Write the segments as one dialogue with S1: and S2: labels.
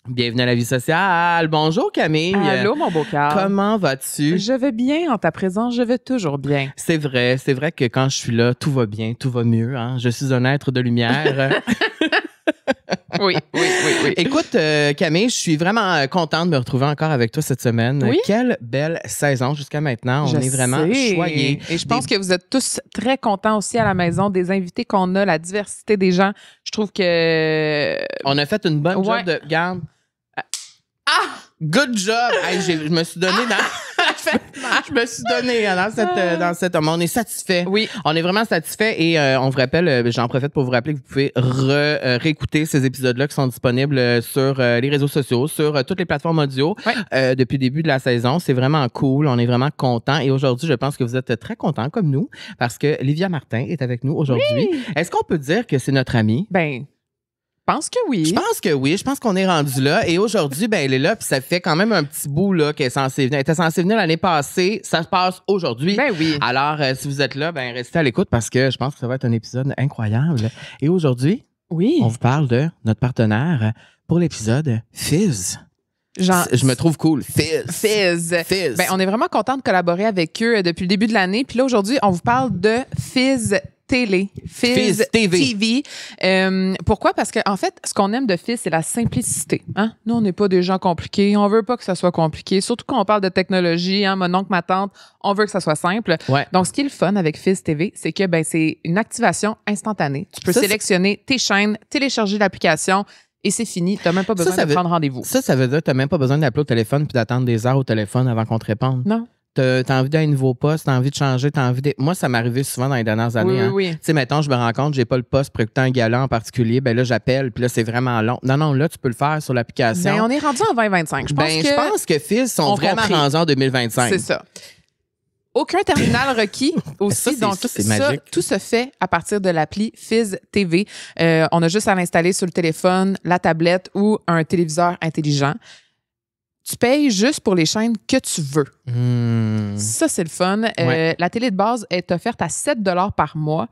S1: Bienvenue à la vie sociale. Bonjour Camille.
S2: Allô, mon beau cœur.
S1: Comment vas-tu?
S2: Je vais bien en ta présence, je vais toujours bien.
S1: C'est vrai que quand je suis là, tout va bien, tout va mieux. Hein? Je suis un être de lumière.
S2: Oui.
S1: Écoute, Camille, je suis vraiment contente de me retrouver encore avec toi cette semaine.
S2: Oui?
S1: Quelle belle saison jusqu'à maintenant. On est vraiment choyés.
S2: Et je pense que vous êtes tous très contents aussi à la maison des invités qu'on a, la diversité des gens. Je trouve que...
S1: On a fait une bonne job de... Regarde. Good job! Hey, je me suis donné je me suis donné dans cette... On est satisfait.
S2: Oui.
S1: On est vraiment satisfait et on vous rappelle, j'en profite pour vous rappeler que vous pouvez réécouter ces épisodes-là qui sont disponibles sur les réseaux sociaux, sur toutes les plateformes audio depuis le début de la saison. C'est vraiment cool. On est vraiment contents. Et aujourd'hui, je pense que vous êtes très contents comme nous parce que Livia Martin est avec nous aujourd'hui.
S2: Oui.
S1: Est-ce qu'on peut dire que c'est notre amie?
S2: Ben, je pense que oui.
S1: Je pense que oui. Je pense qu'on est rendu là. Et aujourd'hui, ben, elle est là. Puis ça fait quand même un petit bout là, qu'elle est censée venir. Elle était censée venir l'année passée. Ça se passe aujourd'hui.
S2: Ben oui.
S1: Alors, si vous êtes là, ben, restez à l'écoute parce que je pense que ça va être un épisode incroyable. Et aujourd'hui,
S2: Oui.
S1: on vous parle de notre partenaire pour l'épisode Fizz. Je me trouve cool. Fizz.
S2: Ben, on est vraiment content de collaborer avec eux depuis le début de l'année. Puis là, aujourd'hui, on vous parle de Fizz Télé.
S1: Fizz TV.
S2: Pourquoi? Parce qu'en fait, ce qu'on aime de Fizz, c'est la simplicité. Hein? Nous, on n'est pas des gens compliqués. On veut pas que ça soit compliqué. Surtout quand on parle de technologie, hein, mon oncle, ma tante, on veut que ça soit simple.
S1: Ouais.
S2: Donc, ce qui est le fun avec Fizz TV, c'est que ben, c'est une activation instantanée. Tu peux sélectionner tes chaînes, télécharger l'application et c'est fini. Tu n'as même pas besoin de prendre rendez-vous.
S1: Ça veut dire que tu n'as même pas besoin d'appeler au téléphone puis d'attendre des heures au téléphone avant qu'on te réponde.
S2: Non.
S1: T'as envie d'un nouveau poste, t'as envie de changer, Moi, ça m'est arrivé souvent dans les dernières années.
S2: Oui.
S1: Tu sais, mettons, je me rends compte, j'ai pas le poste pour écouter un gala en particulier. Ben là, j'appelle, puis là, c'est vraiment long. Non, là, tu peux le faire sur l'application.
S2: Ben, on est rendu en 2025. Je
S1: pense que Fizz sont vraiment rendus en 2025.
S2: C'est ça. Aucun terminal requis aussi. Donc,
S1: c'est magique.
S2: Tout se fait à partir de l'appli Fizz TV. On a juste à l'installer sur le téléphone, la tablette ou un téléviseur intelligent. Tu payes juste pour les chaînes que tu veux. Ça, c'est le fun.
S1: Ouais.
S2: La télé de base est offerte à 7 $ par mois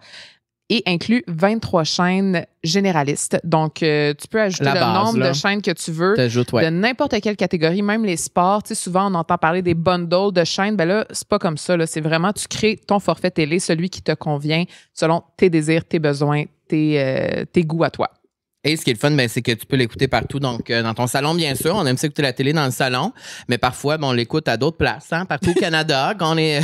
S2: et inclut 23 chaînes généralistes. Donc, tu peux ajouter le nombre de chaînes que tu veux de n'importe quelle catégorie, même les sports. Tu sais, souvent, on entend parler des bundles de chaînes. Ben là, c'est pas comme ça. Là. C'est vraiment, tu crées ton forfait télé, celui qui te convient selon tes désirs, tes besoins, tes goûts à toi.
S1: Et ce qui est le fun, ben, c'est que tu peux l'écouter partout. Donc, dans ton salon, bien sûr. On aime ça écouter la télé dans le salon. Mais parfois, on l'écoute à d'autres places, hein, partout au Canada. Quand on est...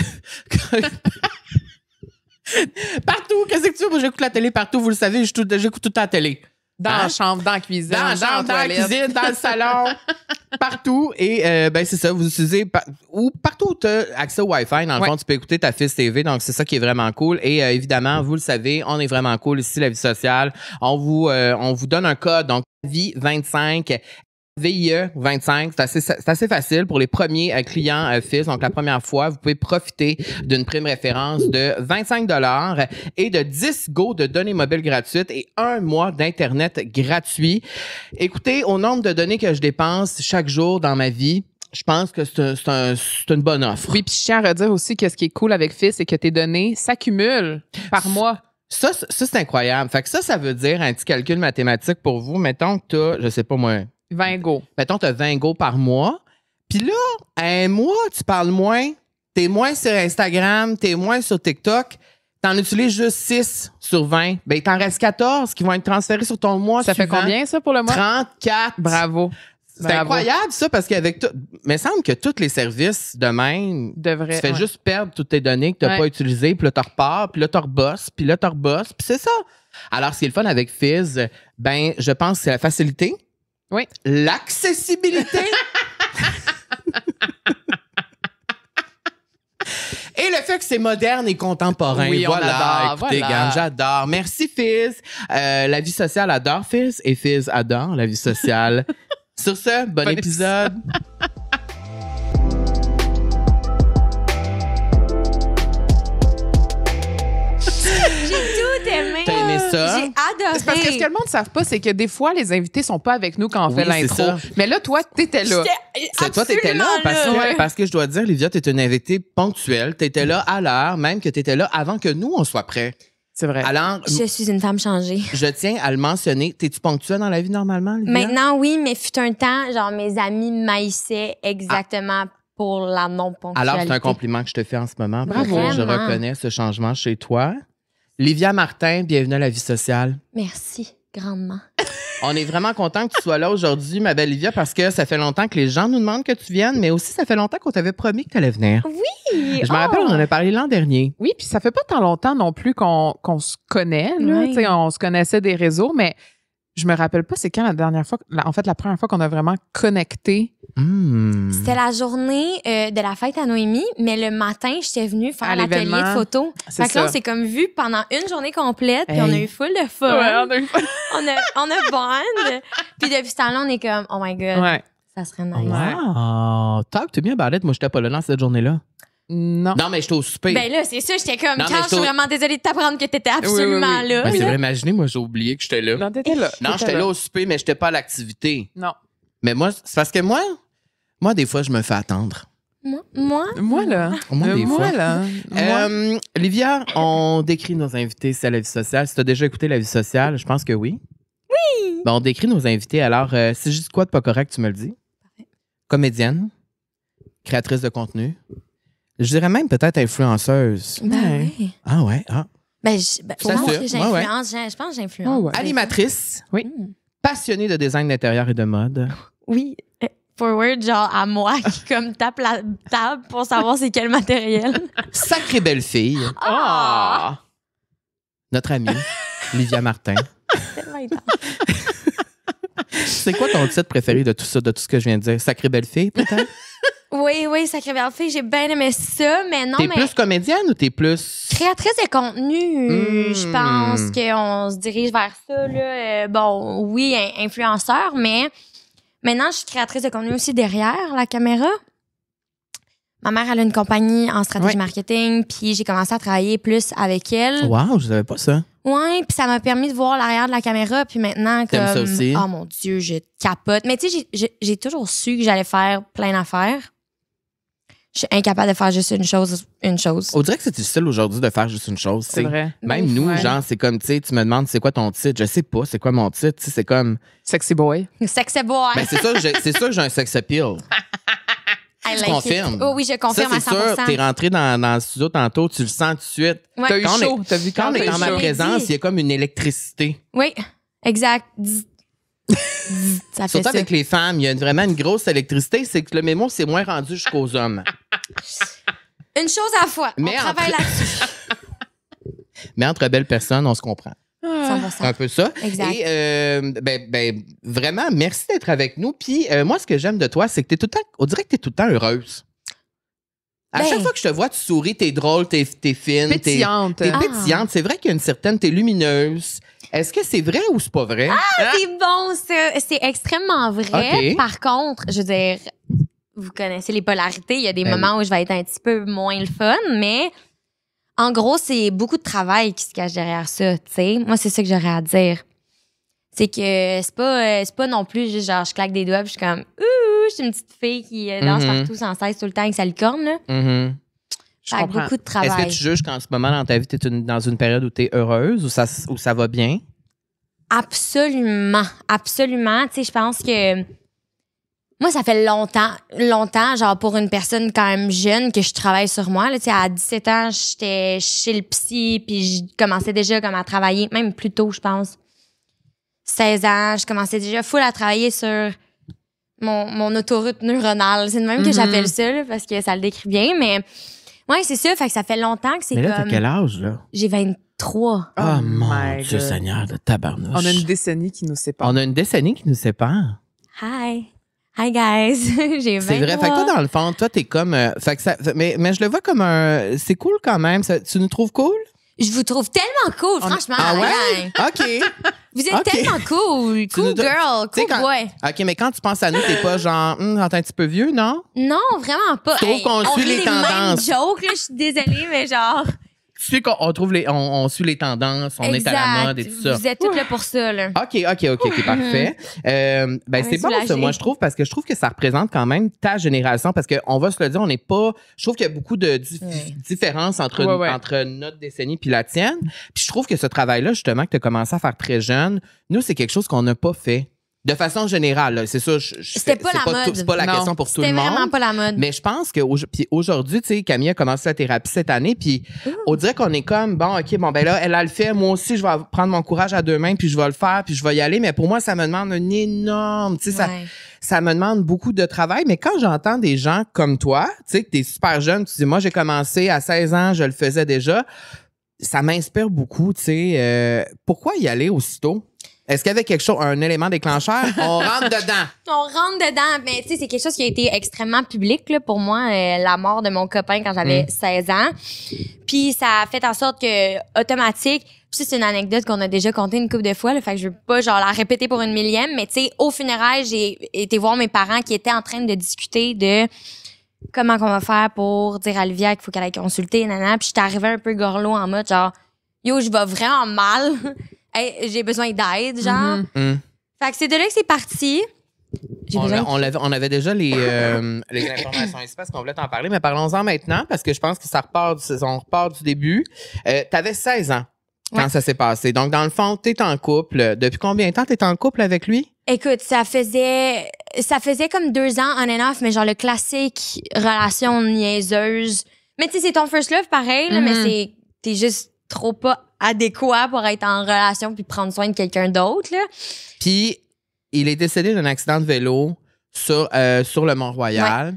S1: Partout! Qu'est-ce que tu veux? Moi, j'écoute la télé partout. Vous le savez, j'écoute tout le temps la télé.
S2: Dans la chambre, dans la cuisine,
S1: dans la cuisine, dans le salon, partout. Et ben c'est ça, vous utilisez ou partout où tu as accès au Wi-Fi, dans le fond, tu peux écouter ta Fizz TV. Donc, c'est ça qui est vraiment cool. Et évidemment, vous le savez, on est vraiment cool ici, la vie sociale. On vous donne un code, donc VIE25. VIE 25, c'est assez facile pour les premiers clients Fizz. Donc, la première fois, vous pouvez profiter d'une prime référence de 25 $ et de 10 go de données mobiles gratuites et 1 mois d'Internet gratuit. Écoutez, au nombre de données que je dépense chaque jour dans ma vie, je pense que c'est une bonne offre.
S2: Oui, puis je tiens à redire aussi que ce qui est cool avec Fizz, c'est que tes données s'accumulent par mois.
S1: Ça, c'est incroyable. Fait que ça veut dire un petit calcul mathématique pour vous. Mettons que tu as, je sais pas moi,
S2: 20 go.
S1: Mettons, tu as 20 go par mois. Puis là, un mois, tu parles moins. T'es moins sur Instagram, t'es moins sur TikTok. T'en utilises juste 6 sur 20. Ben, il t'en reste 14 qui vont être transférés sur ton mois
S2: Ça
S1: suivant.
S2: fait combien, ça, pour le mois?
S1: 34.
S2: Bravo.
S1: C'est incroyable, ça, parce qu'avec tout... Mais il semble que tous les services de même, tu fais juste perdre toutes tes données que tu n'as pas utilisées, puis là, tu repars, puis là, tu rebosses, puis là, tu rebosses, puis c'est ça. Alors, ce qui est le fun avec Fizz, ben, je pense que c'est la facilité.
S2: Oui.
S1: L'accessibilité. Et le fait que c'est moderne et contemporain.
S2: Oui,
S1: voilà. Écoutez,
S2: voilà.
S1: j'adore. Merci, Fizz. La vie sociale adore Fizz et Fizz adore la vie sociale. Sur ce, bon épisode. T'as aimé ça?
S3: J'ai adoré.
S2: C'est parce que ce que le monde ne savent pas, c'est que des fois, les invités sont pas avec nous quand on fait l'intro. Mais là, toi, t'étais là.
S1: Toi, t'étais là parce que je dois dire, Livia, t'es une invitée ponctuelle. T'étais là à l'heure, même que t'étais là avant que nous, on soit prêts.
S2: C'est vrai.
S1: Alors,
S3: je suis une femme changée.
S1: Je tiens à le mentionner. T'es-tu ponctuelle dans la vie normalement, Livia?
S3: Maintenant, oui, mais fut un temps, genre, mes amis m'haïssaient exactement pour la non-ponctualité.
S1: Alors, c'est un compliment que je te fais en ce moment.
S2: Bravo.
S1: Parce que je reconnais ce changement chez toi. Livia Martin, bienvenue à La Vie sociale.
S3: Merci, grandement.
S1: On est vraiment content que tu sois là aujourd'hui, ma belle Livia, parce que ça fait longtemps que les gens nous demandent que tu viennes, mais aussi ça fait longtemps qu'on t'avait promis que tu allais venir.
S3: Oui!
S1: Je me rappelle, on en a parlé l'an dernier.
S2: Oui, puis ça fait pas tant longtemps non plus qu'on se connaît. Là.
S3: Oui.
S2: On se connaissait des réseaux, mais je me rappelle pas c'est quand la dernière fois, en fait, la première fois qu'on a vraiment connecté.
S3: C'était la journée de la fête à Noémie, mais le matin, j'étais venue faire l'atelier de photo. Fait que là, on s'est comme vu pendant une journée complète, puis on a eu full de fun.
S2: Ouais, on a eu
S3: on a bond. Puis depuis ce temps-là, on est comme, oh my God, ça serait nice.
S1: Wow! Talk to me about it. Moi, j'étais pas là dans cette journée-là.
S2: Non.
S1: Non, mais j'étais au souper.
S3: Ben là, c'est ça, j'étais comme,
S1: Non,
S3: Carl, je suis vraiment désolée de t'apprendre que t'étais absolument là.
S1: Ben, c'est vrai, imaginez, moi, j'ai oublié que j'étais là.
S2: Non, t'étais là.
S1: Non, j'étais là au souper, mais j'étais pas à l'activité.
S2: Non.
S1: Mais moi, c'est parce que moi, des fois, je me fais attendre.
S2: Moi, là.
S1: Moi, des fois.
S2: Là.
S1: Livia, on décrit nos invités, c'est à La Vie sociale. Si tu as déjà écouté La Vie sociale, je pense que oui. Oui! Ben, on décrit nos invités. Alors, si je dis quoi de pas correct, tu me le dis. Parfait. Comédienne, créatrice de contenu. Je dirais même peut-être influenceuse.
S3: Ben oui.
S1: Ah ouais? Ah.
S3: Je pense que j'influence.
S2: Ouais.
S1: Animatrice.
S2: Oui.
S1: Passionnée de design d'intérieur et de mode.
S3: Oui. Forward, genre à moi qui comme tape la table pour savoir c'est quel matériel.
S1: Sacrée belle fille.
S2: Ah!
S1: Notre amie, Livia Martin. C'est quoi ton titre préféré de tout ça, de tout ce que je viens de dire? Sacrée belle fille, peut-être?
S3: Oui, sacrée belle fille. J'ai bien aimé ça, mais non,
S1: T'es plus comédienne ou t'es plus...
S3: Créatrice de contenu, je pense qu'on se dirige vers ça, là. Bon, oui, influenceur, mais maintenant, je suis créatrice de contenu aussi derrière la caméra. Ma mère, elle a une compagnie en stratégie marketing, puis j'ai commencé à travailler plus avec elle.
S1: Wow, je savais pas ça.
S3: Ouais, puis ça m'a permis de voir l'arrière de la caméra, puis maintenant, comme...
S1: T'aimes ça aussi?
S3: Oh mon Dieu, je capote. Mais tu sais, j'ai toujours su que j'allais faire plein d'affaires. Je suis incapable de faire juste une chose.
S1: On dirait que c'est difficile aujourd'hui de faire juste une chose.
S2: C'est vrai.
S1: Même nous, genre, c'est comme, tu sais, tu me demandes c'est quoi ton titre. Je sais pas, c'est quoi mon titre. C'est comme...
S2: Sexy boy.
S3: Sexy boy.
S1: Ben, c'est sûr que j'ai un sex appeal. Tu confirmes?
S3: Oh oui, je confirme à 100%.
S1: C'est sûr, t'es rentré dans le studio tantôt, tu le sens tout de suite.
S3: Ouais.
S2: T'as eu chaud. T'as vu
S1: quand on est en ma présence, il y a comme une électricité.
S3: Oui, exact. Ça fait
S1: surtout
S3: ça.
S1: avec les femmes, il y a vraiment une grosse électricité. C'est que le mémo, c'est moins rendu jusqu'aux hommes.
S3: Une chose à la fois. On travaille là-dessus.
S1: Mais entre belles personnes, on se comprend.
S3: 100%.
S1: C'est un peu ça.
S3: Exact.
S1: Et vraiment, merci d'être avec nous. Puis moi, ce que j'aime de toi, c'est que on dirait que tu es tout le temps heureuse. À chaque fois que je te vois, tu souris, t'es drôle, t'es fine.
S2: Pétillante.
S1: T'es pétillante. C'est vrai qu'il y a une certaine... T'es lumineuse. Est-ce que c'est vrai ou c'est pas vrai?
S3: C'est bon, ça. C'est extrêmement vrai.
S1: Okay.
S3: Par contre, je veux dire, vous connaissez les polarités. Il y a des moments où je vais être un petit peu moins le fun, mais en gros, c'est beaucoup de travail qui se cache derrière ça. T'sais. Moi, c'est ça que j'aurais à dire. C'est que c'est pas non plus juste genre je claque des doigts puis je suis comme je suis une petite fille qui danse partout sans cesse tout le temps avec sa licorne là.
S2: Je comprends.
S3: Beaucoup de travail.
S1: Est-ce que tu juges qu'en ce moment dans ta vie, tu es dans une période où tu es heureuse, où ça va bien?
S3: Absolument. Absolument. Tu sais, je pense que moi, ça fait longtemps, genre pour une personne quand même jeune, que je travaille sur moi. Là, tu sais, à 17 ans, j'étais chez le psy, puis je commençais déjà comme à travailler, même plus tôt, je pense. 16 ans, je commençais déjà full à travailler sur mon autoroute neuronale. C'est de même que j'appelle ça, là, parce que ça le décrit bien, mais... Ouais, c'est ça. Fait que ça fait longtemps que c'est comme...
S1: Mais là, t'as quel âge, là?
S3: J'ai 23.
S1: Oh mon Dieu Seigneur de tabarnouche.
S2: On a une décennie qui nous sépare.
S1: On a une décennie qui nous sépare.
S3: Hi guys. J'ai 23.
S1: C'est vrai. Fait que toi, dans le fond, toi, t'es comme... fait que ça, mais je le vois comme un... C'est cool quand même. Tu nous trouves cool?
S3: Je vous trouve tellement cool, franchement.
S1: Ah ouais?
S3: Gang.
S1: OK.
S3: Vous êtes tellement cool. Cool girl, cool boy.
S1: OK, mais quand tu penses à nous, t'es pas genre, t'es un petit peu vieux, non?
S3: Non, vraiment pas.
S1: Je trouve qu'on suit les tendances.
S3: Mêmes jokes, là, je suis désolée, mais genre,
S1: Tu sais qu'on trouve on suit les tendances, on est à la mode et tout ça.
S3: Vous êtes toutes là pour ça, là.
S1: OK, parfait. C'est bon, ça, moi, je trouve, parce que je trouve que ça représente quand même ta génération, parce qu'on va se le dire, on n'est pas... Je trouve qu'il y a beaucoup de différences entre notre décennie puis la tienne. Puis je trouve que ce travail-là, justement, que tu as commencé à faire très jeune, nous, c'est quelque chose qu'on n'a pas fait. De façon générale, là, c'est ça.
S3: C'était pas la mode.
S1: C'est pas la question pour tout le monde.
S3: C'était vraiment pas la mode.
S1: Mais je pense qu'aujourd'hui, tu sais, Camille a commencé la thérapie cette année, puis on dirait qu'on est comme, ben là, elle a le fait, moi aussi, je vais prendre mon courage à deux mains, puis je vais le faire, puis je vais y aller. Mais pour moi, ça me demande un énorme, tu sais, ça me demande beaucoup de travail. Mais quand j'entends des gens comme toi, tu sais, que t'es super jeune, tu dis, moi, j'ai commencé à 16 ans, je le faisais déjà, ça m'inspire beaucoup, tu sais. Pourquoi y aller aussitôt? Est-ce qu'il y avait quelque chose, un élément déclencheur? On rentre dedans.
S3: On rentre dedans. Mais tu sais, c'est quelque chose qui a été extrêmement public là, pour moi, la mort de mon copain quand j'avais 16 ans. Puis ça a fait en sorte que, automatique, puis c'est une anecdote qu'on a déjà contée une couple de fois, là, fait que je veux pas genre la répéter pour une millième, mais tu sais, au funérail, j'ai été voir mes parents qui étaient en train de discuter de comment qu'on va faire pour dire à Olivia qu'il faut qu'elle aille consulter, nanana. Puis j'étais arrivée un peu gorlot en mode genre, yo, je vais vraiment mal. Hey, j'ai besoin d'aide, genre. Fait que c'est de là que c'est parti.
S1: On avait déjà les informations ici parce qu'on voulait t'en parler, mais parlons-en maintenant parce que je pense que on repart du début. T'avais 16 ans quand ça s'est passé. Donc, dans le fond, t'es en couple. Depuis combien de temps t'es en couple avec lui?
S3: Écoute, ça faisait comme 2 ans on and off, mais genre le classique relation niaiseuse. Mais tu sais, c'est ton first love pareil, là, mais t'es juste trop pas adéquat pour être en relation puis prendre soin de quelqu'un d'autre, là.
S1: Puis, il est décédé d'un accident de vélo sur le Mont-Royal.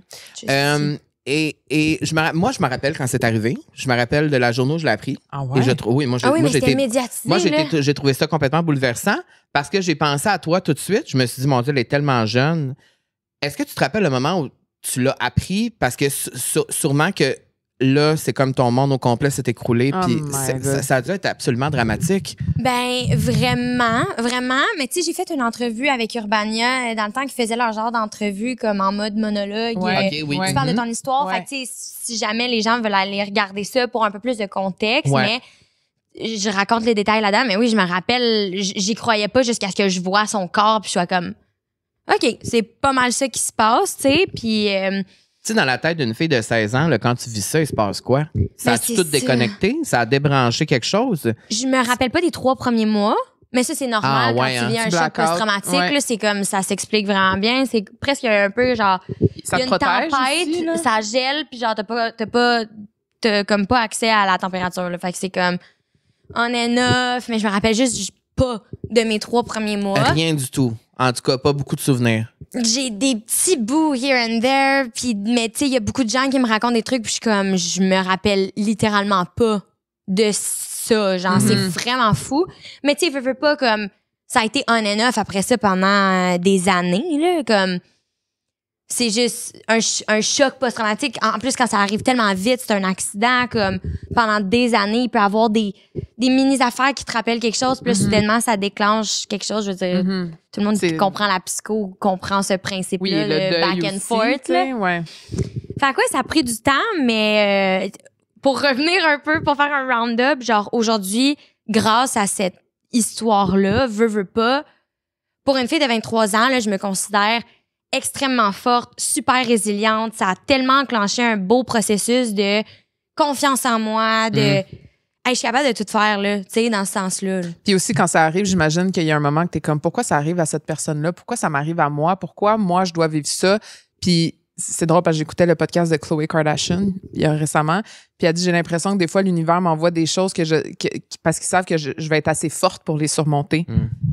S1: Ouais. Et moi, je me rappelle quand c'est arrivé. Je me rappelle de la journée où je l'ai appris.
S2: Ah ouais?
S1: Et
S3: mais c'était médiatisé,
S1: moi, j'ai trouvé ça complètement bouleversant parce que j'ai pensé à toi tout de suite. Je me suis dit, mon Dieu, elle est tellement jeune. Est-ce que tu te rappelles le moment où tu l'as appris? Parce que sûrement que là, c'est comme ton monde au complet s'est écroulé. Puis ça a dû être absolument dramatique.
S3: Ben, vraiment, vraiment. Mais tu sais, j'ai fait une entrevue avec Urbania dans le temps qu'ils faisaient leur genre d'entrevue comme en mode monologue.
S1: Ouais.
S3: Tu parles de ton histoire. Fait que tu sais, si jamais les gens veulent aller regarder ça pour un peu plus de contexte, mais je raconte les détails là-dedans. Mais oui, je me rappelle, j'y croyais pas jusqu'à ce que je vois son corps puis je sois comme, OK, c'est pas mal ça qui se passe, tu sais. Puis...
S1: Tu sais, dans la tête d'une fille de 16 ans, là, quand tu vis ça, il se passe quoi? Ça a-tu tout déconnecté? Ça a débranché quelque chose?
S3: Je me rappelle pas des 3 premiers mois, mais ça, c'est normal quand tu vis un choc post-traumatique. Là, c'est comme, ça s'explique vraiment bien. C'est presque un peu genre,
S2: ça
S3: y a une tempête, aussi, ça gèle, puis genre, t'as comme pas accès à la température, là. Fait que c'est comme on and off, mais je me rappelle juste pas de mes 3 premiers mois.
S1: Rien du tout. En tout cas, pas beaucoup de souvenirs.
S3: J'ai des petits bouts here and there, puis mais tu sais, il y a beaucoup de gens qui me racontent des trucs, puis je me rappelle littéralement pas de ça, genre c'est vraiment fou. Mais tu sais, veux pas comme ça a été on and off après ça pendant des années là, comme c'est juste un choc post-traumatique. En plus, quand ça arrive tellement vite, c'est un accident. Comme pendant des années, il peut y avoir des mini-affaires qui te rappellent quelque chose. Puis là, soudainement, ça déclenche quelque chose. Je veux dire, tout le monde qui comprend la psycho comprend ce principe-là, le back and forth. Là.
S2: Ouais.
S3: Fait quoi, ça a pris du temps, mais pour revenir un peu, pour faire un round-up, genre aujourd'hui, grâce à cette histoire-là, veux pas, pour une fille de 23 ans, là, je me considère extrêmement forte, super résiliente. Ça a tellement enclenché un beau processus de confiance en moi, de hey, je suis capable de tout faire là, tu sais, dans ce sens-là.
S2: Puis aussi quand ça arrive, j'imagine qu'il y a un moment que t'es comme pourquoi ça arrive à cette personne-là, pourquoi ça m'arrive à moi, pourquoi moi je dois vivre ça. Puis c'est drôle parce que j'écoutais le podcast de Khloé Kardashian récemment, puis elle a dit j'ai l'impression que des fois l'univers m'envoie des choses parce qu'ils savent que je vais être assez forte pour les surmonter.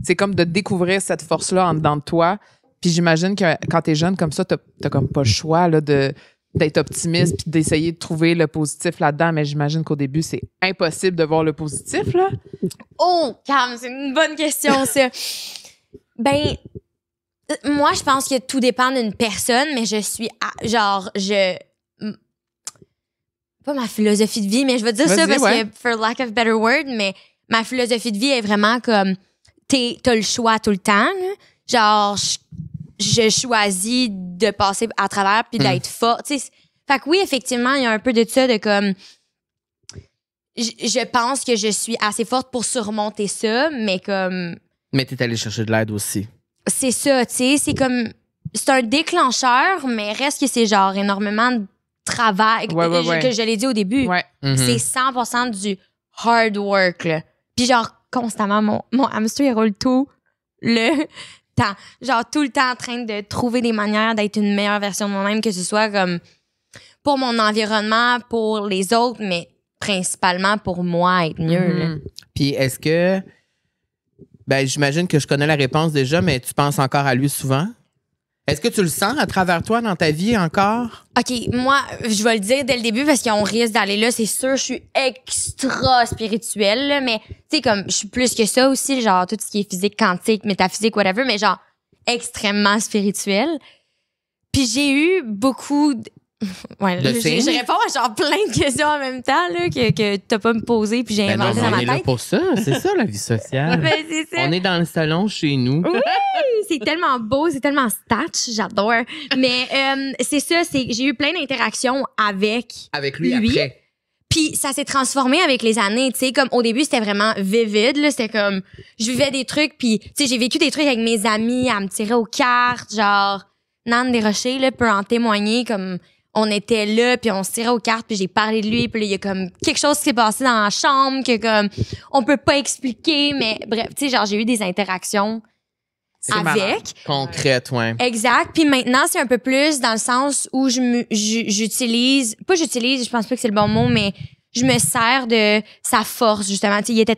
S2: C'est comme de découvrir cette force-là en dedans de toi. Puis j'imagine que quand t'es jeune comme ça, t'as comme pas le choix là, d'être optimiste puis d'essayer de trouver le positif là-dedans. Mais j'imagine qu'au début, c'est impossible de voir le positif, là.
S3: Oh, Cam, c'est une bonne question, ça. Ben, moi, je pense que tout dépend d'une personne, mais je suis, pas ma philosophie de vie, mais je vais dire ça parce que, for lack of better word, mais ma philosophie de vie est vraiment comme, t'as le choix tout le temps, là. Genre, je choisis de passer à travers puis d'être fort. Tu sais, fait que oui, effectivement, il y a un peu de ça de comme je pense que je suis assez forte pour surmonter ça, mais comme...
S1: Mais t'es allée chercher de l'aide aussi.
S3: C'est ça, tu sais, c'est comme... C'est un déclencheur, mais reste que c'est genre énormément de travail, que je l'ai dit au début.
S2: Ouais.
S3: C'est 100% du hard work, là. Puis genre, constamment, mon hamster, il roule tout le temps. Genre, tout le temps en train de trouver des manières d'être une meilleure version de moi-même, que ce soit comme pour mon environnement, pour les autres, mais principalement pour moi, être mieux. Là.
S1: Puis est-ce que... Ben, j'imagine que je connais la réponse déjà, mais tu penses encore à lui souvent? Est-ce que tu le sens à travers toi dans ta vie encore?
S3: OK, moi, je vais le dire dès le début parce qu'on risque d'aller là, c'est sûr, je suis extra spirituelle, là, mais tu sais, comme, je suis plus que ça aussi, genre, tout ce qui est physique, quantique, métaphysique, whatever, mais genre, extrêmement spirituelle. Puis j'ai eu beaucoup... Ouais, je réponds à genre plein de questions en même temps là, que t'as pas me posé puis j'ai inventé dans ma tête.
S1: On est là pour ça, c'est ça la vie sociale.
S3: Ben, c'est ça.
S1: On est dans le salon chez nous.
S3: Oui, c'est tellement beau, c'est tellement statch, j'adore. Mais c'est ça, j'ai eu plein d'interactions avec
S1: lui après.
S3: Puis ça s'est transformé avec les années, tu sais, comme au début c'était vraiment vivide là, c'était comme je vivais des trucs puis tu sais j'ai vécu des trucs avec mes amis à me tirer aux cartes, genre Nan Desrochers là peut en témoigner, comme on était là, puis on se tirait aux cartes, puis j'ai parlé de lui, puis il y a comme quelque chose qui s'est passé dans la chambre que comme on peut pas expliquer, mais bref, tu sais, genre j'ai eu des interactions avec.
S1: Concrètes, ouais.
S3: Exact. Puis maintenant, c'est un peu plus dans le sens où j'utilise, je pense pas que c'est le bon mot, mais je me sers de sa force, justement. Tu sais, il était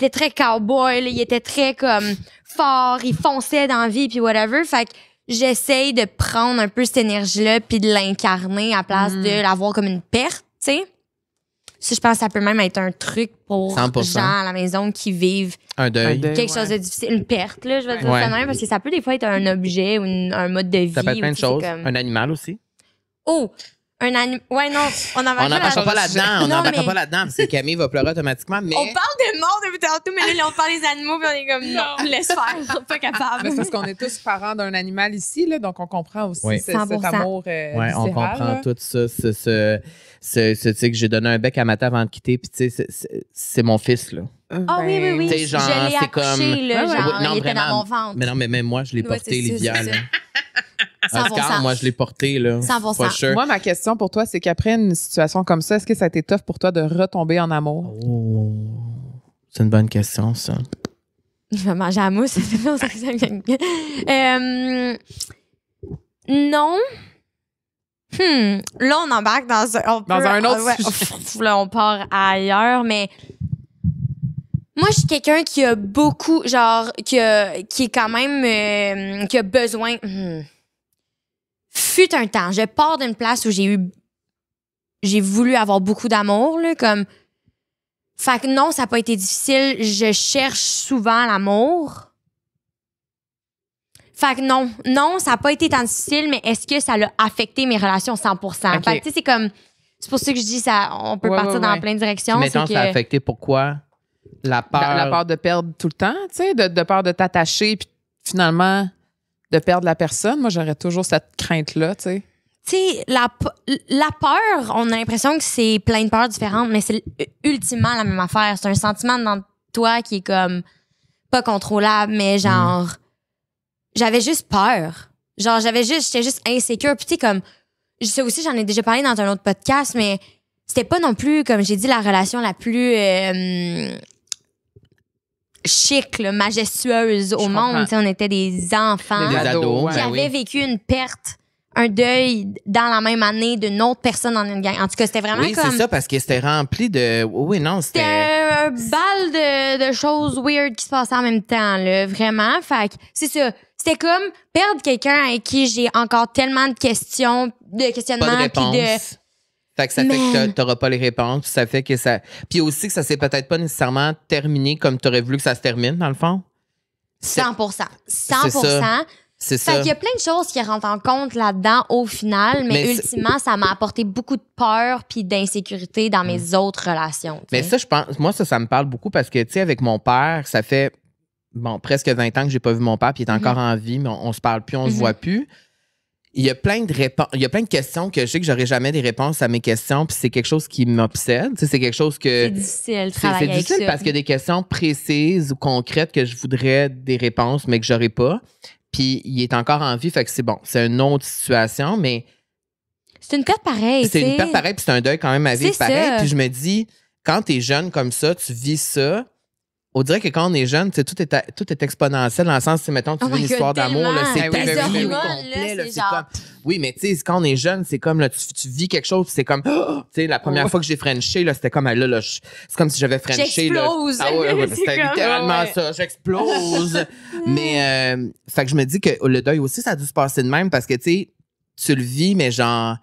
S3: très cowboy, là, il était très comme fort, il fonçait dans la vie, puis whatever. Fait que j'essaye de prendre un peu cette énergie-là puis de l'incarner à place de l'avoir comme une perte, tu sais. Ça, je pense que ça peut même être un truc pour
S1: 100%.
S3: gens à la maison qui vivent
S1: un deuil.
S3: Quelque chose de difficile, une perte, là, je vais dire ça même, parce que ça peut des fois être un objet ou un mode de vie.
S1: Ça peut être plein de choses. Comme... Un animal aussi.
S3: Oh! Un animal. Ouais, non, on n'embarquera
S1: pas là-dedans. On n'embarquera pas là-dedans parce que Camille va pleurer automatiquement. Mais...
S3: On parle de mort depuis tantôt, mais là, on parle des animaux, puis on est comme, non, laisse faire, pas capable.
S2: Mais c'est parce qu'on est tous parents d'un animal ici, là, donc on comprend aussi cet amour.
S1: Oui, on comprend là. Tout ça. Tu sais, que j'ai donné un bec à Matta avant de quitter, puis tu sais, c'est mon fils, là.
S3: Ah oui.
S1: Genre,
S3: je l'ai accouché, là, genre,
S1: non,
S3: il était dans mon ventre.
S1: Mais non, mais même moi, je l'ai porté, Livia, là.
S3: 100%.
S1: Oscar, moi, je l'ai porté, là.
S3: 100%.
S1: Sure.
S2: Moi, ma question pour toi, c'est qu'après une situation comme ça, est-ce que ça a été tough pour toi de retomber en amour?
S1: Oh, c'est une bonne question, ça.
S3: Je vais manger à mousse. Non. Là, on embarque dans un autre sujet. Là, on part ailleurs, mais moi, je suis quelqu'un qui a beaucoup, genre, qui est quand même, qui a besoin... Fut un temps, je pars d'une place où j'ai voulu avoir beaucoup d'amour, là, comme... Fait que non, ça n'a pas été difficile. Je cherche souvent l'amour. Fait que non, ça n'a pas été tant difficile, mais est-ce que ça l'a affecté mes relations 100%? Okay. Fait que tu sais, c'est comme... C'est pour ça que je dis ça, on peut partir dans plein de directions.
S1: Mais mettons, ça a affecté pourquoi? La peur
S2: de perdre tout le temps, tu sais, de peur de t'attacher, puis finalement... de perdre la personne. Moi, j'aurais toujours cette crainte-là, tu sais.
S3: Tu sais, la peur, on a l'impression que c'est plein de peurs différentes, mais c'est ultimement la même affaire. C'est un sentiment dans toi qui est comme pas contrôlable, mais genre, j'avais juste peur. Genre, j'étais juste insécure. Puis tu sais, comme, ça aussi, j'en ai déjà parlé dans un autre podcast, mais c'était pas non plus, comme j'ai dit, la relation la plus... chic, là, majestueuse au monde. On était des enfants
S1: des ados,
S3: qui avaient vécu une perte, un deuil dans la même année d'une autre personne dans une gang. En tout cas, c'était vraiment comme...
S1: Oui, c'est ça, parce que c'était rempli de... Oui, non,
S3: c'était un bal de choses weird qui se passaient en même temps, là, vraiment. Fait que, c'est ça. C'était comme perdre quelqu'un avec qui j'ai encore tellement de questionnements.
S1: Pas de réponse. Fait que ça fait que t'auras pas les réponses, puis ça fait que ça... Puis aussi que ça s'est peut-être pas nécessairement terminé comme t'aurais voulu que ça se termine, dans le fond.
S3: 100%. C'est ça. Fait qu'il y a plein de choses qui rentrent en compte là-dedans au final, mais ultimement, ça m'a apporté beaucoup de peur puis d'insécurité dans mes autres relations. T'sais.
S1: Mais ça, je pense... Moi, ça me parle beaucoup parce que, tu sais, avec mon père, ça fait, presque 20 ans que j'ai pas vu mon père, puis il est encore en vie, mais on se parle plus, on se voit plus. il y a plein de réponses, il y a plein de questions que je sais que j'aurais jamais des réponses à mes questions, puis c'est quelque chose qui m'obsède. Tu sais, c'est quelque chose que
S3: c'est difficile de travailler avec ça.
S1: C'est difficile parce qu'il y a des questions précises ou concrètes que je voudrais des réponses, mais que j'aurais pas. Puis il est encore en vie, fait que c'est bon. C'est une autre situation, mais
S3: c'est une perte pareille.
S1: C'est une perte pareille, puis c'est un deuil quand même à vivre pareil. Puis je me dis, quand t'es jeune comme ça, tu vis ça. On dirait que quand on est jeune, tout est exponentiel dans le sens, mettons, tu vis une histoire d'amour, c'est complet. Oui, mais tu sais, quand on est jeune, c'est comme, là, tu vis quelque chose, c'est comme, tu sais, la première fois que j'ai frenché, là, c'était comme, là, c'est comme si j'avais frenché.
S3: J'explose.
S1: Ah ouais, c'était littéralement ça, j'explose. Mais, fait que je me dis que le deuil aussi, ça a dû se passer de même parce que, tu sais, tu le vis, mais genre,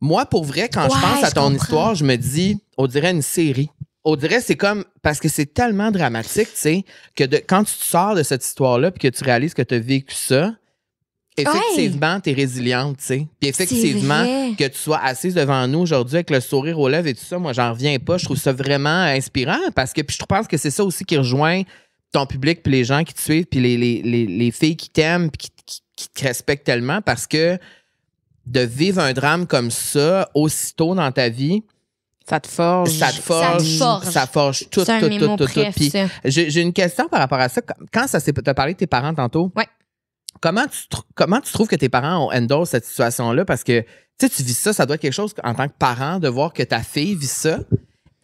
S1: moi, pour vrai, quand je pense à ton histoire, je me dis, on dirait une série. On dirait, c'est comme, parce que c'est tellement dramatique, tu sais, que quand tu te sors de cette histoire-là puis que tu réalises que tu as vécu ça, effectivement, tu es résiliente, tu sais. Puis effectivement, que tu sois assise devant nous aujourd'hui avec le sourire aux lèvres et tout ça, moi, j'en reviens pas. Je trouve ça vraiment inspirant parce que puis je pense que c'est ça aussi qui rejoint ton public puis les gens qui te suivent puis les filles qui t'aiment puis qui te respectent tellement parce que de vivre un drame comme ça aussitôt dans ta vie,
S2: ça te forge.
S1: Ça forge tout. Puis j'ai une question par rapport à ça. Quand t'as parlé de tes parents tantôt, comment tu trouves que tes parents ont handle cette situation-là? Parce que tu vis ça doit être quelque chose en tant que parent de voir que ta fille vit ça.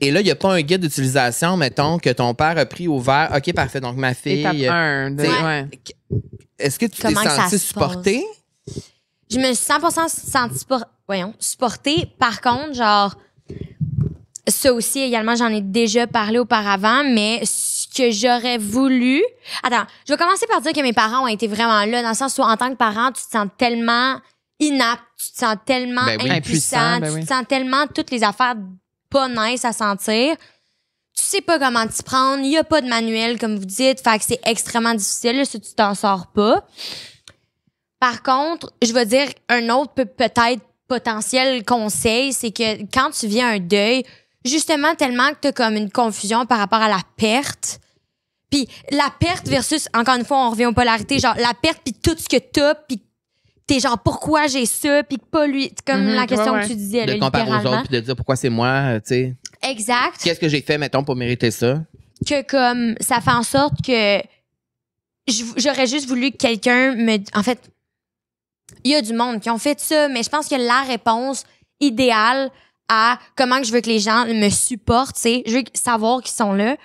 S1: Et là, il n'y a pas un guide d'utilisation, mettons, que ton père a pris ouvert. OK, parfait. Donc, ma fille.
S2: Étape 1.
S1: Est-ce que tu t'es sentie supportée?
S3: Je me suis 100% sentie supportée. Par contre, genre, ça aussi, également, j'en ai déjà parlé auparavant, mais ce que j'aurais voulu... Attends, je vais commencer par dire que mes parents ont été vraiment là, dans le sens où, en tant que parent, tu te sens tellement inapte, tu te sens tellement impuissant, tu te sens tellement toutes les affaires pas nice à sentir. Tu sais pas comment t'y prendre, il y a pas de manuel, comme vous dites, fait que c'est extrêmement difficile, là, si tu t'en sors pas. Par contre, je vais dire un autre peut-être potentiel conseil, c'est que quand tu vis un deuil, justement tellement que t'as comme une confusion par rapport à la perte, puis la perte versus, encore une fois, on revient aux polarités, genre la perte puis tout ce que t'as, puis t'es genre pourquoi j'ai ça, puis pas lui, c'est comme la question que tu disais,
S1: de comparer aux autres puis de dire pourquoi c'est moi, tu sais.
S3: Exact.
S1: Qu'est-ce que j'ai fait, mettons, pour mériter ça?
S3: Que comme ça fait en sorte que j'aurais juste voulu que quelqu'un me... En fait, il y a du monde qui ont fait ça, mais je pense que la réponse idéale à comment que je veux que les gens me supportent, c'est je veux savoir qu'ils sont là,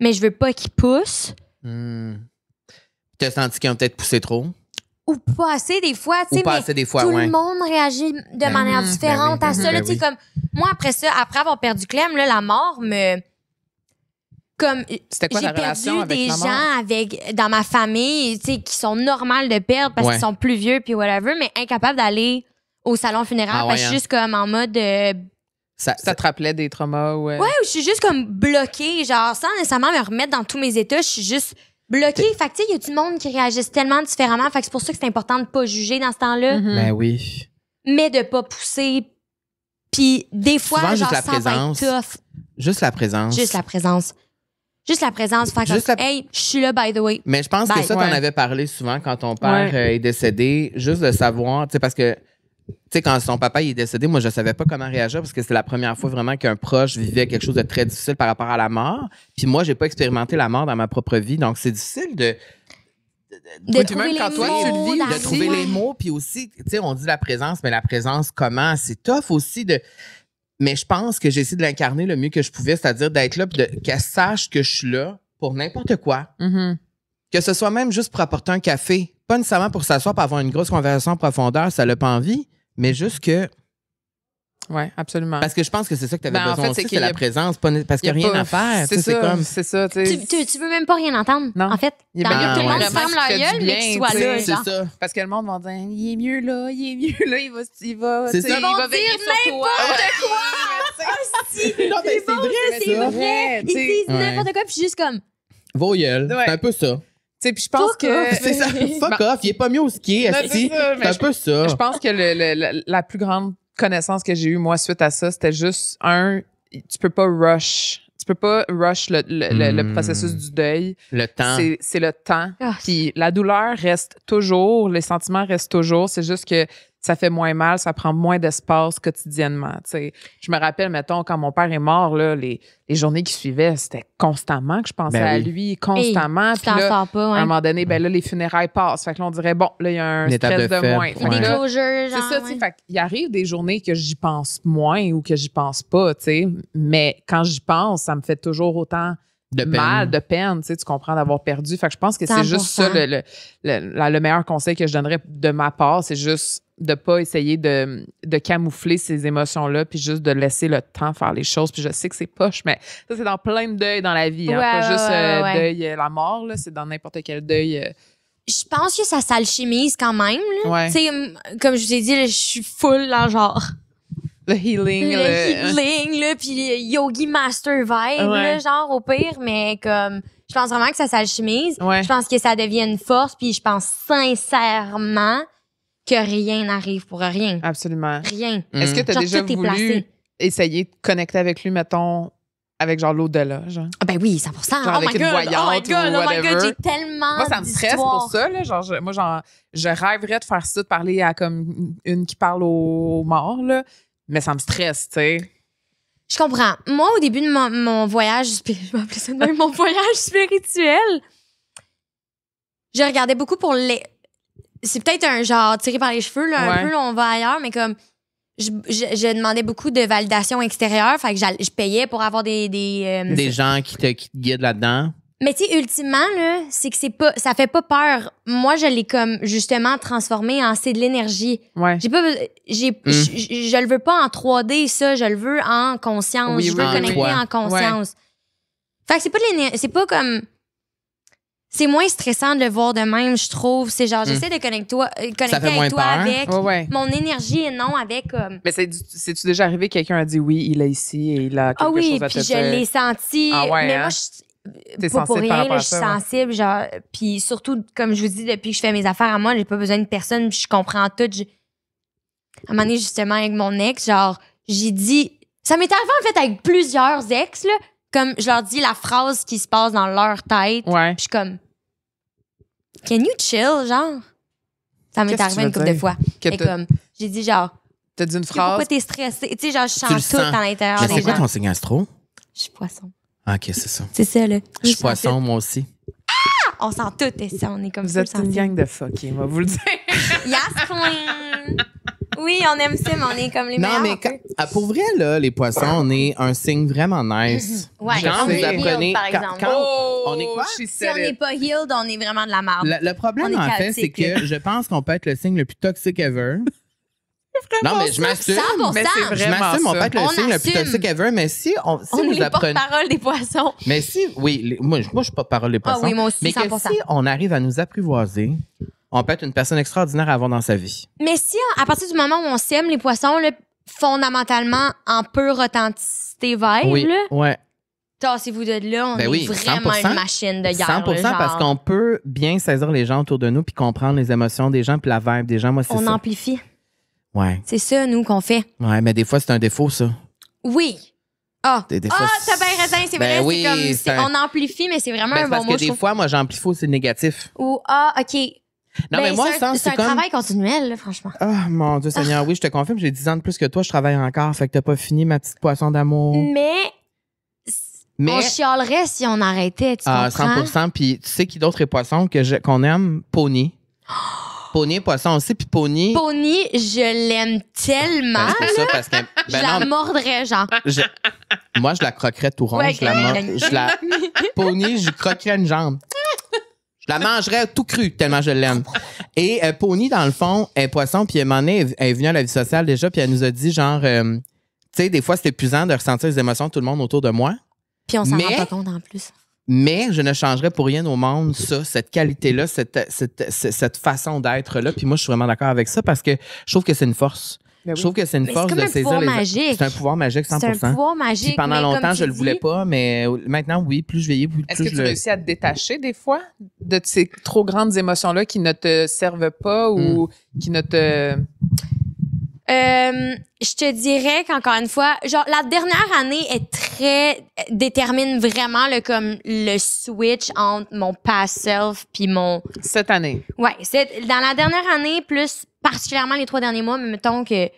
S3: mais je veux pas qu'ils poussent.
S1: T'as senti qu'ils ont peut-être poussé trop?
S3: Ou pas assez des fois, tu sais, mais tout le monde réagit de manière différente à ça. Tu sais, comme moi, après avoir perdu Clem, là, la mort me... Comme
S2: c'était quoi
S3: j'ai
S2: ta relation
S3: perdu
S2: avec
S3: des gens dans ma famille, tu sais, qui sont normales de perdre parce qu'ils sont plus vieux puis whatever, mais incapables d'aller au salon funéraire parce que je suis juste comme en mode
S2: ça te rappelait des traumas
S3: ouais, je suis juste comme bloquée, genre sans nécessairement me remettre dans tous mes états, je suis juste bloquée. Fait que tu sais, il y a du monde qui réagisse tellement différemment, fait que c'est pour ça que c'est important de pas juger dans ce temps-là.
S1: Ben oui.
S3: Mais de pas pousser. Puis des fois
S1: souvent,
S3: genre
S1: juste la
S3: ça
S1: présence.
S3: va être tough.
S1: Juste la présence.
S3: Juste la présence, fait que hey, je suis là, by the way.
S1: Mais je pense que ça, t'en avais parlé souvent quand ton père est décédé, juste de savoir, tu sais, parce que, tu sais, quand son papa il est décédé, moi, je savais pas comment réagir parce que c'était la première fois vraiment qu'un proche vivait quelque chose de très difficile par rapport à la mort. Puis moi, j'ai pas expérimenté la mort dans ma propre vie, donc c'est difficile de
S3: trouver les mots,
S1: de trouver les mots, puis aussi, tu sais, on dit la présence, mais la présence comment? C'est tough aussi de... Mais je pense que j'ai essayé de l'incarner le mieux que je pouvais, c'est-à-dire d'être là puis qu'elle sache que je suis là pour n'importe quoi. Que ce soit même juste pour apporter un café. Pas nécessairement pour s'asseoir pour avoir une grosse conversation en profondeur, ça l'a pas envie, mais juste que...
S2: Oui, absolument.
S1: Parce que je pense que c'est ça que tu avais besoin aussi, c'est la présence, parce qu'il n'y a rien à faire.
S2: C'est ça.
S3: Tu veux même pas rien entendre,
S2: non.
S3: En fait. Tout le monde ferme leur gueule, mais qu'ils soient là.
S1: C'est ça.
S2: Parce que le monde va dire, il est mieux là, il va
S1: c'est ça.
S3: Ils vont dire n'importe quoi.
S1: Non, mais c'est
S3: vrai. Ils disent n'importe quoi, puis juste comme...
S1: Vos gueules, c'est un peu ça.
S2: Puis je pense que...
S1: C'est ça, fuck off, il est pas mieux au ski, c'est un peu ça.
S2: Je pense que la plus grande connaissance que j'ai eue, moi, suite à ça, c'était juste tu peux pas rush le processus du deuil.
S1: Le temps.
S2: C'est le temps. Puis la douleur reste toujours, les sentiments restent toujours. C'est juste que ça fait moins mal, ça prend moins d'espace quotidiennement. T'sais. Je me rappelle, mettons, quand mon père est mort, là, les journées qui suivaient, c'était constamment que je pensais à lui, constamment. Puis là, à un moment donné, ben là, les funérailles passent. Fait que là, on dirait, bon, là, il y a un stress de moins.
S3: Des closures, genre.
S2: C'est ça, tu sais. Fait qu'il arrive des journées que j'y pense moins ou que j'y pense pas, tu sais. Mais quand j'y pense, ça me fait toujours autant de peine, tu sais, tu comprends, d'avoir perdu. Fait que je pense que c'est juste ça le meilleur conseil que je donnerais de ma part, c'est juste de pas essayer de camoufler ces émotions-là, puis juste de laisser le temps faire les choses. Puis je sais que c'est poche, mais ça, c'est dans plein de deuils dans la vie. Hein, pas juste deuil, la mort, là, c'est dans n'importe quel deuil.
S3: Je pense que ça s'alchimise quand même. Tu sais, comme je vous ai dit, là, je suis full dans genre...
S2: Le healing.
S3: là, puis yogi master vibe, là, genre, au pire, mais comme... Je pense vraiment que ça s'alchimise. Je pense que ça devient une force, puis je pense sincèrement que rien n'arrive pour rien.
S2: Absolument.
S3: Rien.
S2: Est-ce que tu as déjà voulu essayer de connecter avec lui, mettons, avec genre l'au-delà, genre?
S3: Ah ben oui, 100%.
S2: Genre avec une voyante ou whatever.
S3: J'ai tellement
S2: Moi, ça me stresse pour ça, là. Genre, je rêverais de faire ça, de parler à comme une qui parle aux morts, là. Mais ça me stresse, tu sais.
S3: Je comprends. Moi, au début de mon voyage, je vais appeler ça de même, mon voyage spirituel, je regardais beaucoup pour les... C'est peut-être un genre tiré par les cheveux, là, un peu, là, on va ailleurs, mais comme... Je demandais beaucoup de validation extérieure, fait que je payais pour avoir des
S1: gens qui te guident là-dedans.
S3: Mais tu sais, ultimement, là, c'est que ça fait pas peur. Moi, je l'ai comme justement transformé en c'est de l'énergie. Je le veux pas en 3D, ça, je le veux en conscience. Je veux connecter en conscience. Fait que c'est pas comme... C'est moins stressant de le voir de même, je trouve. C'est genre, j'essaie de connecter avec toi avec mon énergie et non avec...
S2: Mais c'est-tu déjà arrivé que quelqu'un a dit oui, il est ici et il a quelque chose à te dire?
S3: Puis je l'ai senti. Mais moi, pas pour rien, là, je suis sensible. Genre, puis surtout, comme je vous dis, depuis que je fais mes affaires à moi, j'ai pas besoin de personne, puis je comprends tout. À un moment donné, justement, avec mon ex, genre, j'ai dit... Ça m'est arrivé, en fait, avec plusieurs ex, là. Comme, je leur dis la phrase qui se passe dans leur tête. Puis je suis comme... Can you chill, genre? Ça m'est arrivé une couple de fois. Et comme, j'ai dit genre...
S2: T'as dit une phrase?
S3: Pourquoi t'es stressée? Tu sais, genre, je sens tout à l'intérieur des gens.
S1: Mais c'est quoi ton signe astro?
S3: Je suis poisson.
S1: Ah, OK, c'est ça.
S3: C'est ça, là.
S1: Je suis poisson, moi aussi.
S3: Ah! On sent tout, et ça, on est comme ça.
S2: Vous êtes une gang de fuckés, on va vous le dire.
S3: Yes, queen! Oui, on aime ça, mais on est comme les meilleurs.
S1: Non, mais pour vrai, là, les poissons, on est un signe vraiment nice.
S3: Ouais,
S1: quand
S3: vous
S1: apprenez...
S3: par exemple.
S1: On est quoi?
S3: Si on n'est pas healed, on est vraiment de la merde.
S1: Le problème, en fait, c'est que je pense qu'on peut être le signe le plus toxique ever. Non, mais je m'assume.
S3: 100%.
S2: Mais c'est vraiment
S1: je m'assume, on peut être le signe le plus
S3: assume.
S1: toxique ever, mais si
S3: on
S1: vous
S3: est les
S1: apprenez...
S3: porte-parole des poissons.
S1: Mais si, oui, moi, je suis porte-parole des poissons.
S3: Ah oui, moi aussi,
S1: mais
S3: 100%.
S1: que si on arrive à nous apprivoiser, on peut être une personne extraordinaire à avoir dans sa vie.
S3: Mais si, à partir du moment où on s'aime, les poissons, là, fondamentalement, en pure authenticité vibe, là, tassez-vous de là, on est vraiment 100%, une machine de guerre.
S1: 100%
S3: genre.
S1: Parce qu'on peut bien saisir les gens autour de nous puis comprendre les émotions des gens puis la vibe des gens. Moi, c'est ça.
S3: On amplifie.
S1: Ouais.
S3: C'est ça, nous, qu'on fait.
S1: Ouais, mais des fois, c'est un défaut, ça.
S3: Oui.
S1: T'as bien
S3: raison, c'est vrai.
S1: Oui,
S3: c'est comme, on amplifie, mais c'est vraiment un bon mot.
S1: Parce que des fois, moi, j'amplifie aussi le négatif.
S3: Ou, OK.
S1: Non, mais moi,
S3: c'est un travail continuel, là, franchement.
S1: Ah, mon Dieu Seigneur, oui, je te confirme, j'ai 10 ans de plus que toi, je travaille encore, fait que t'as pas fini ma petite poisson d'amour.
S3: Mais on chialerait si on arrêtait, tu comprends?
S1: 100%. Puis tu sais qui d'autre est poisson qu'on aime? Pony. Pony est poisson aussi, puis Pony...
S3: Pony, je l'aime tellement.
S1: C'est ça, parce que...
S3: je la mordrais, genre.
S1: Moi, je la croquerais tout rond. Pony, je croquerais une jambe. Je la mangerais tout cru, tellement je l'aime. Et Pony, dans le fond, est poisson, puis à un moment donné, elle est venue à la vie sociale déjà, puis elle nous a dit, genre... tu sais, des fois, c'est épuisant de ressentir les émotions de tout le monde autour de moi.
S3: Puis on s'en rend pas compte en plus.
S1: Mais je ne changerais pour rien au monde ça, cette qualité-là, cette façon d'être-là. Puis moi, je suis vraiment d'accord avec ça parce que je trouve que c'est une force. Je trouve que c'est une force de saisir les... C'est un pouvoir magique, 100%.
S3: C'est un pouvoir magique.
S1: Puis pendant longtemps, je le voulais pas, mais maintenant, oui, plus je vieillis, plus
S2: Est-ce que
S1: je
S2: tu réussis à te détacher des fois de ces trop grandes émotions-là qui ne te servent pas ou qui ne te...
S3: Je te dirais qu'encore une fois, genre la dernière année détermine vraiment le switch entre mon past self puis mon...
S2: Cette année.
S3: Ouais, dans la dernière année, plus particulièrement les 3 derniers mois, mais mettons que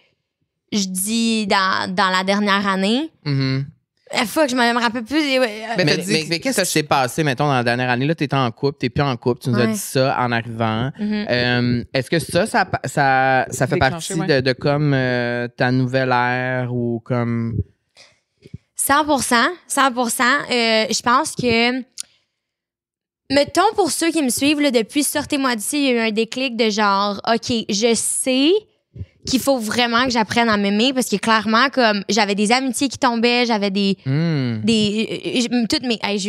S3: je dis dans la dernière année. Fuck, je me rappelle plus.
S1: Mais qu'est-ce qui s'est passé, mettons, dans la dernière année? Là, t'étais en couple, t'es plus en couple. Tu nous as dit ça en arrivant. Est-ce que ça fait partie de comme ta nouvelle ère ou comme...
S3: 100%. Je pense que... Mettons, pour ceux qui me suivent, là, depuis Sortez-moi d'ici, il y a eu un déclic de genre, OK, je sais qu'il faut vraiment que j'apprenne à m'aimer parce que clairement, comme, j'avais des amitiés qui tombaient, j'avais j'ai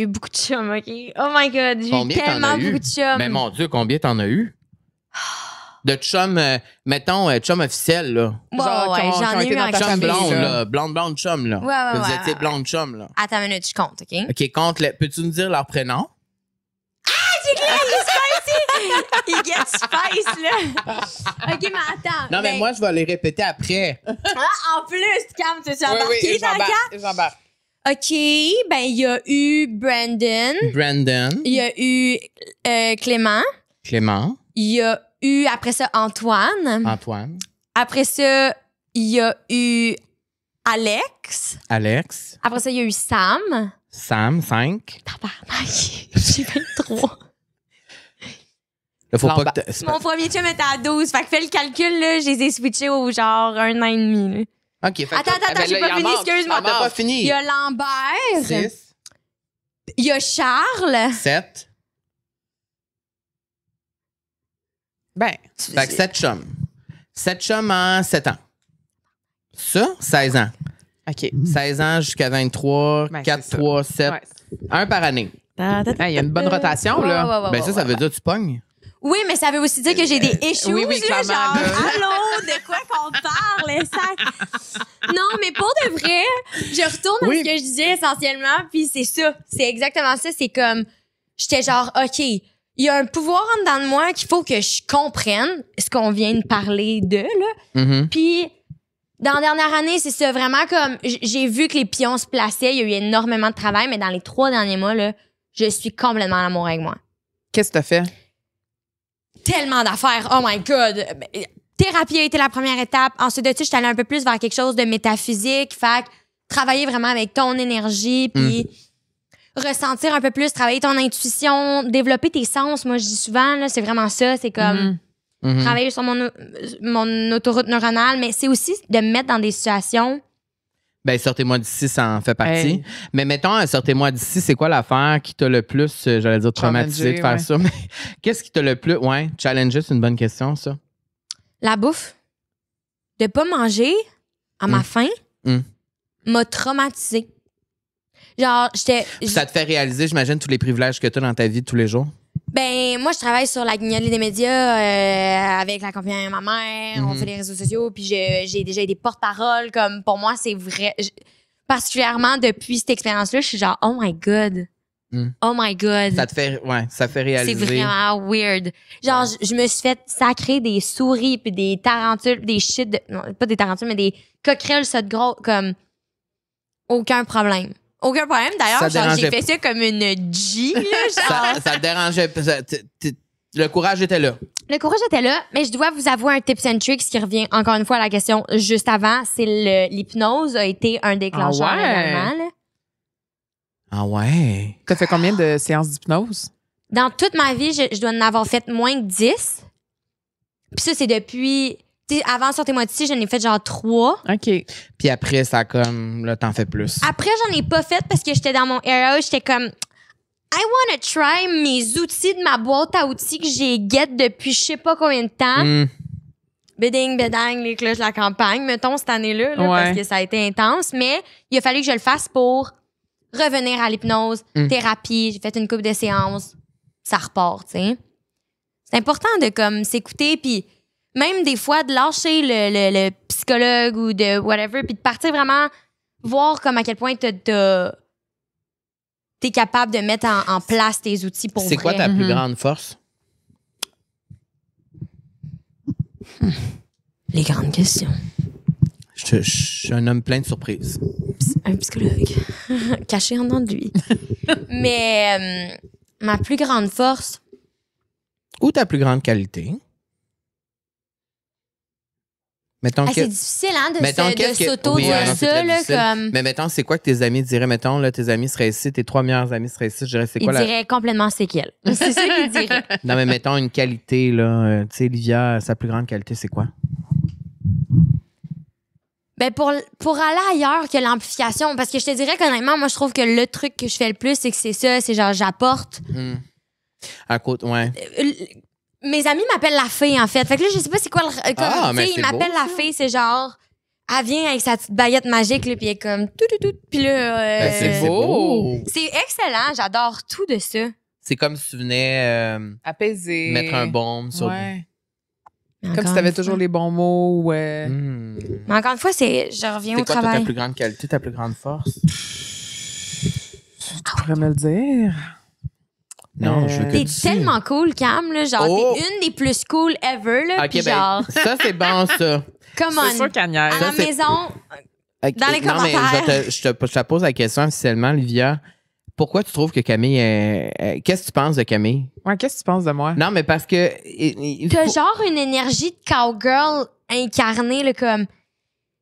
S3: eu beaucoup de chums, OK? Oh my God, j'ai eu tellement beaucoup de chums.
S1: Mais mon Dieu, combien t'en as eu? De chums, mettons, chum officiel, là.
S3: J'en ai eu un
S1: chum blonde, là. Blonde chum, là.
S3: Ouais,
S1: vous étiez blonde chum, là.
S3: Attends une minute, je compte, OK?
S1: OK, compte. Peux-tu nous dire leur prénom?
S3: C'est clair, il est spicy! Il get spice, là! OK, mais attends.
S1: Non, mais moi, je vais les répéter après.
S3: En plus, calme, tu es embarqué dans le
S1: j'embarque.
S3: OK, ben, il y a eu Brandon. Il y a eu Clément. Il y a eu, après ça, Antoine. Après ça, il y a eu Alex. Après ça, il y a eu Sam.
S1: 5.
S3: Tabarnak, j'ai 23.
S1: Là, faut pas que
S3: mon premier chum était à 12. Fait que fais le calcul, là, je les ai switchés au genre 1 an et demi. Là.
S1: OK.
S3: Attends, j'ai pas fini, excuse-moi.
S1: T'as pas fini.
S3: Il y a Lambert.
S1: 6.
S3: Il y a Charles.
S1: 7.
S2: Ben.
S1: Fait que 7 chums. 7 chums en 7 ans. Ça, 16 ans.
S2: OK.
S1: 16 ans jusqu'à 23,
S2: ben,
S1: 4, 3, 7. Ouais. Un par année.
S2: Il y a une bonne rotation, là.
S1: Ben ça veut dire que tu pognes.
S3: Oui, mais ça veut aussi dire que j'ai des issues.
S2: Oui,
S3: là, genre, allô, de quoi qu'on parle? Ça... Non, mais pour de vrai, je retourne à ce que je disais essentiellement, puis c'est ça. C'est exactement ça. C'est comme, j'étais genre, OK, il y a un pouvoir en dedans de moi qu'il faut que je comprenne ce qu'on vient de parler de, là. Puis, dans la dernière année, c'est ça, vraiment comme, j'ai vu que les pions se plaçaient, il y a eu énormément de travail, mais dans les 3 derniers mois, là, je suis complètement en amour avec moi.
S2: Qu'est-ce que t'as fait?
S3: Tellement d'affaires. Oh my God. Thérapie a été la première étape. Ensuite de ça, je suis allée un peu plus vers quelque chose de métaphysique. Fait que travailler vraiment avec ton énergie, puis ressentir un peu plus, travailler ton intuition, développer tes sens. Moi, je dis souvent, là, c'est vraiment ça. C'est comme travailler sur mon autoroute neuronale, mais c'est aussi de me mettre dans des situations.
S1: Ben, Sortez-moi d'ici, ça en fait partie. Hey. Mais mettons, Sortez-moi d'ici, c'est quoi l'affaire qui t'a le plus, j'allais dire, traumatisé de faire ça, mais qu'est-ce qui t'a le plus, challengé, c'est une bonne question, ça?
S3: La bouffe. De pas manger à ma faim m'a traumatisé. Genre,
S1: ça te fait réaliser, j'imagine, tous les privilèges que t'as dans ta vie de tous les jours?
S3: Ben, moi, je travaille sur la guignolée des médias avec la compagnie de ma mère. On fait les réseaux sociaux. Puis j'ai déjà des porte-paroles. Comme, pour moi, c'est vrai. Particulièrement depuis cette expérience-là, je suis genre, oh my God. Oh my God.
S1: Ça fait réaliser.
S3: C'est vraiment weird. Genre, je me suis fait sacrer des souris puis des tarentules, des shit non, pas des tarentules, mais des coquerelles, ça de gros, comme, aucun problème. Aucun problème. D'ailleurs, genre, j'ai fait ça comme une G, là, genre.
S1: Ça te dérangeait. Le courage était là.
S3: Le courage était là, mais je dois vous avouer un tips and tricks qui revient encore une fois à la question juste avant. C'est l'hypnose a été un déclencheur également, là.
S1: Ah ouais?
S2: T'as fait combien de séances d'hypnose?
S3: Dans toute ma vie, je dois en avoir fait moins que 10. Puis ça, c'est depuis... avant Sortez-moi d'ici, j'en ai fait genre 3.
S2: OK.
S1: Puis après, ça comme, là, t'en fais plus.
S3: Après, j'en ai pas fait parce que j'étais dans mon era, j'étais comme, I wanna try mes outils de ma boîte à outils que j'ai get depuis je sais pas combien de temps. Béding, bédang, les cloches de la campagne, mettons, cette année-là, là, parce que ça a été intense. Mais il a fallu que je le fasse pour revenir à l'hypnose, thérapie. J'ai fait une couple de séances. Ça repart, tu sais. C'est important de comme s'écouter, puis même des fois de lâcher le psychologue ou de whatever, puis de partir vraiment voir comme à quel point t'es capable de mettre en place tes outils pour vrai.
S1: C'est quoi ta plus grande force?
S3: Les grandes questions.
S1: Je suis un homme plein de surprises.
S3: Un psychologue. Caché en dedans de lui. Mais ma plus grande force...
S1: Ou ta plus grande qualité?
S3: c'est difficile, hein, de s'auto-dire ça. Là, comme...
S1: Mais mettons, c'est quoi que tes amis diraient? Mettons, là, tes amis seraient ici, tes 3 meilleurs amis seraient ici. Je dirais, c'est quoi
S3: Ils diraient complètement c'est qu'elle. C'est ça qu'ils diraient.
S1: Non, mais mettons une qualité, là. Tu sais, Livia, sa plus grande qualité, c'est quoi?
S3: Ben pour aller ailleurs que l'amplification, parce que je te dirais qu'honnêtement, moi, je trouve que le truc que je fais le plus, c'est que c'est ça, c'est genre, j'apporte.
S1: À côté, ouais.
S3: Mes amis m'appellent la fée, en fait. Fait que là, je sais pas c'est quoi le...
S1: mais
S3: ils m'appellent la fée, c'est genre... Elle vient avec sa petite baguette magique, là, puis elle est comme... Tout. Puis là...
S1: c'est beau!
S3: C'est excellent, j'adore tout de ça.
S1: C'est comme si tu venais...
S2: apaiser.
S1: Mettre un baume sur...
S2: Ouais. Comme si t'avais toujours les bons mots.
S3: Mais encore une fois, je reviens au travail. C'est
S1: quoi ta plus grande qualité, ta plus grande force?
S2: Tu pourrais me le dire.
S1: Non, je veux que
S3: t'es tellement cool, Cam, là. Genre, t'es une des plus cool ever, là.
S1: OK, genre... ça, c'est bon, ça.
S3: Come on.
S2: C'est sûr qu'elle niaise.
S3: À la maison, dans les commentaires.
S1: Mais je te pose la question officiellement, Livia. Pourquoi tu trouves que Camille est... Qu'est-ce que tu penses de Camille?
S2: Ouais, qu'est-ce que tu penses de moi?
S1: Non, mais parce que...
S3: T'as genre une énergie de cowgirl incarnée, là, comme...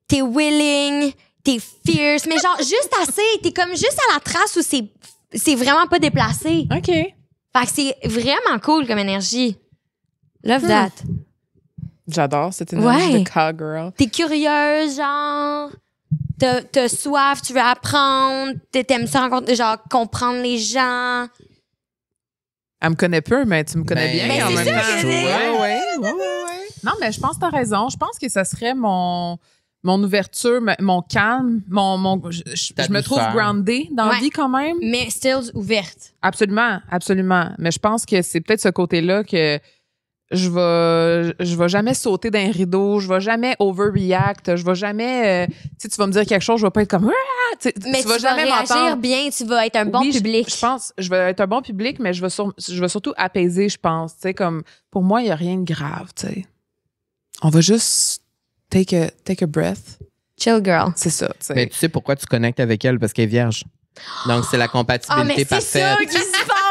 S3: T'es willing, t'es fierce, mais genre juste assez. T'es comme juste à la trace où c'est vraiment pas déplacé.
S2: OK.
S3: Fait que c'est vraiment cool comme énergie. Love that.
S2: J'adore cette énergie de cowgirl.
S3: T'es curieuse, genre... T'as soif, tu veux apprendre, t'aimes ça rencontrer, genre comprendre les gens.
S2: Elle me connaît peu, mais tu me connais bien en même temps.
S1: Ouais.
S2: Non, mais je pense que t'as raison. Je pense que ça serait mon ouverture, mon calme, je me trouve groundée dans la vie quand même.
S3: Mais still ouverte.
S2: Absolument. Mais je pense que c'est peut-être ce côté-là que je vais jamais sauter d'un rideau, je vais jamais overreact, je vais jamais tu vas me dire quelque chose, je vais pas être comme
S3: mais tu vas jamais réagir bien, tu vas être un bon public.
S2: Je pense je vais être un bon public, mais je vais surtout apaiser, je pense, tu sais, comme pour moi il y a rien de grave, tu sais. On va juste take a breath.
S3: Chill girl.
S2: C'est ça, tu sais.
S1: Mais tu sais pourquoi tu connectes avec elle? Parce qu'elle est vierge. Donc c'est la compatibilité parfaite.
S3: C'est ça qui se passe là.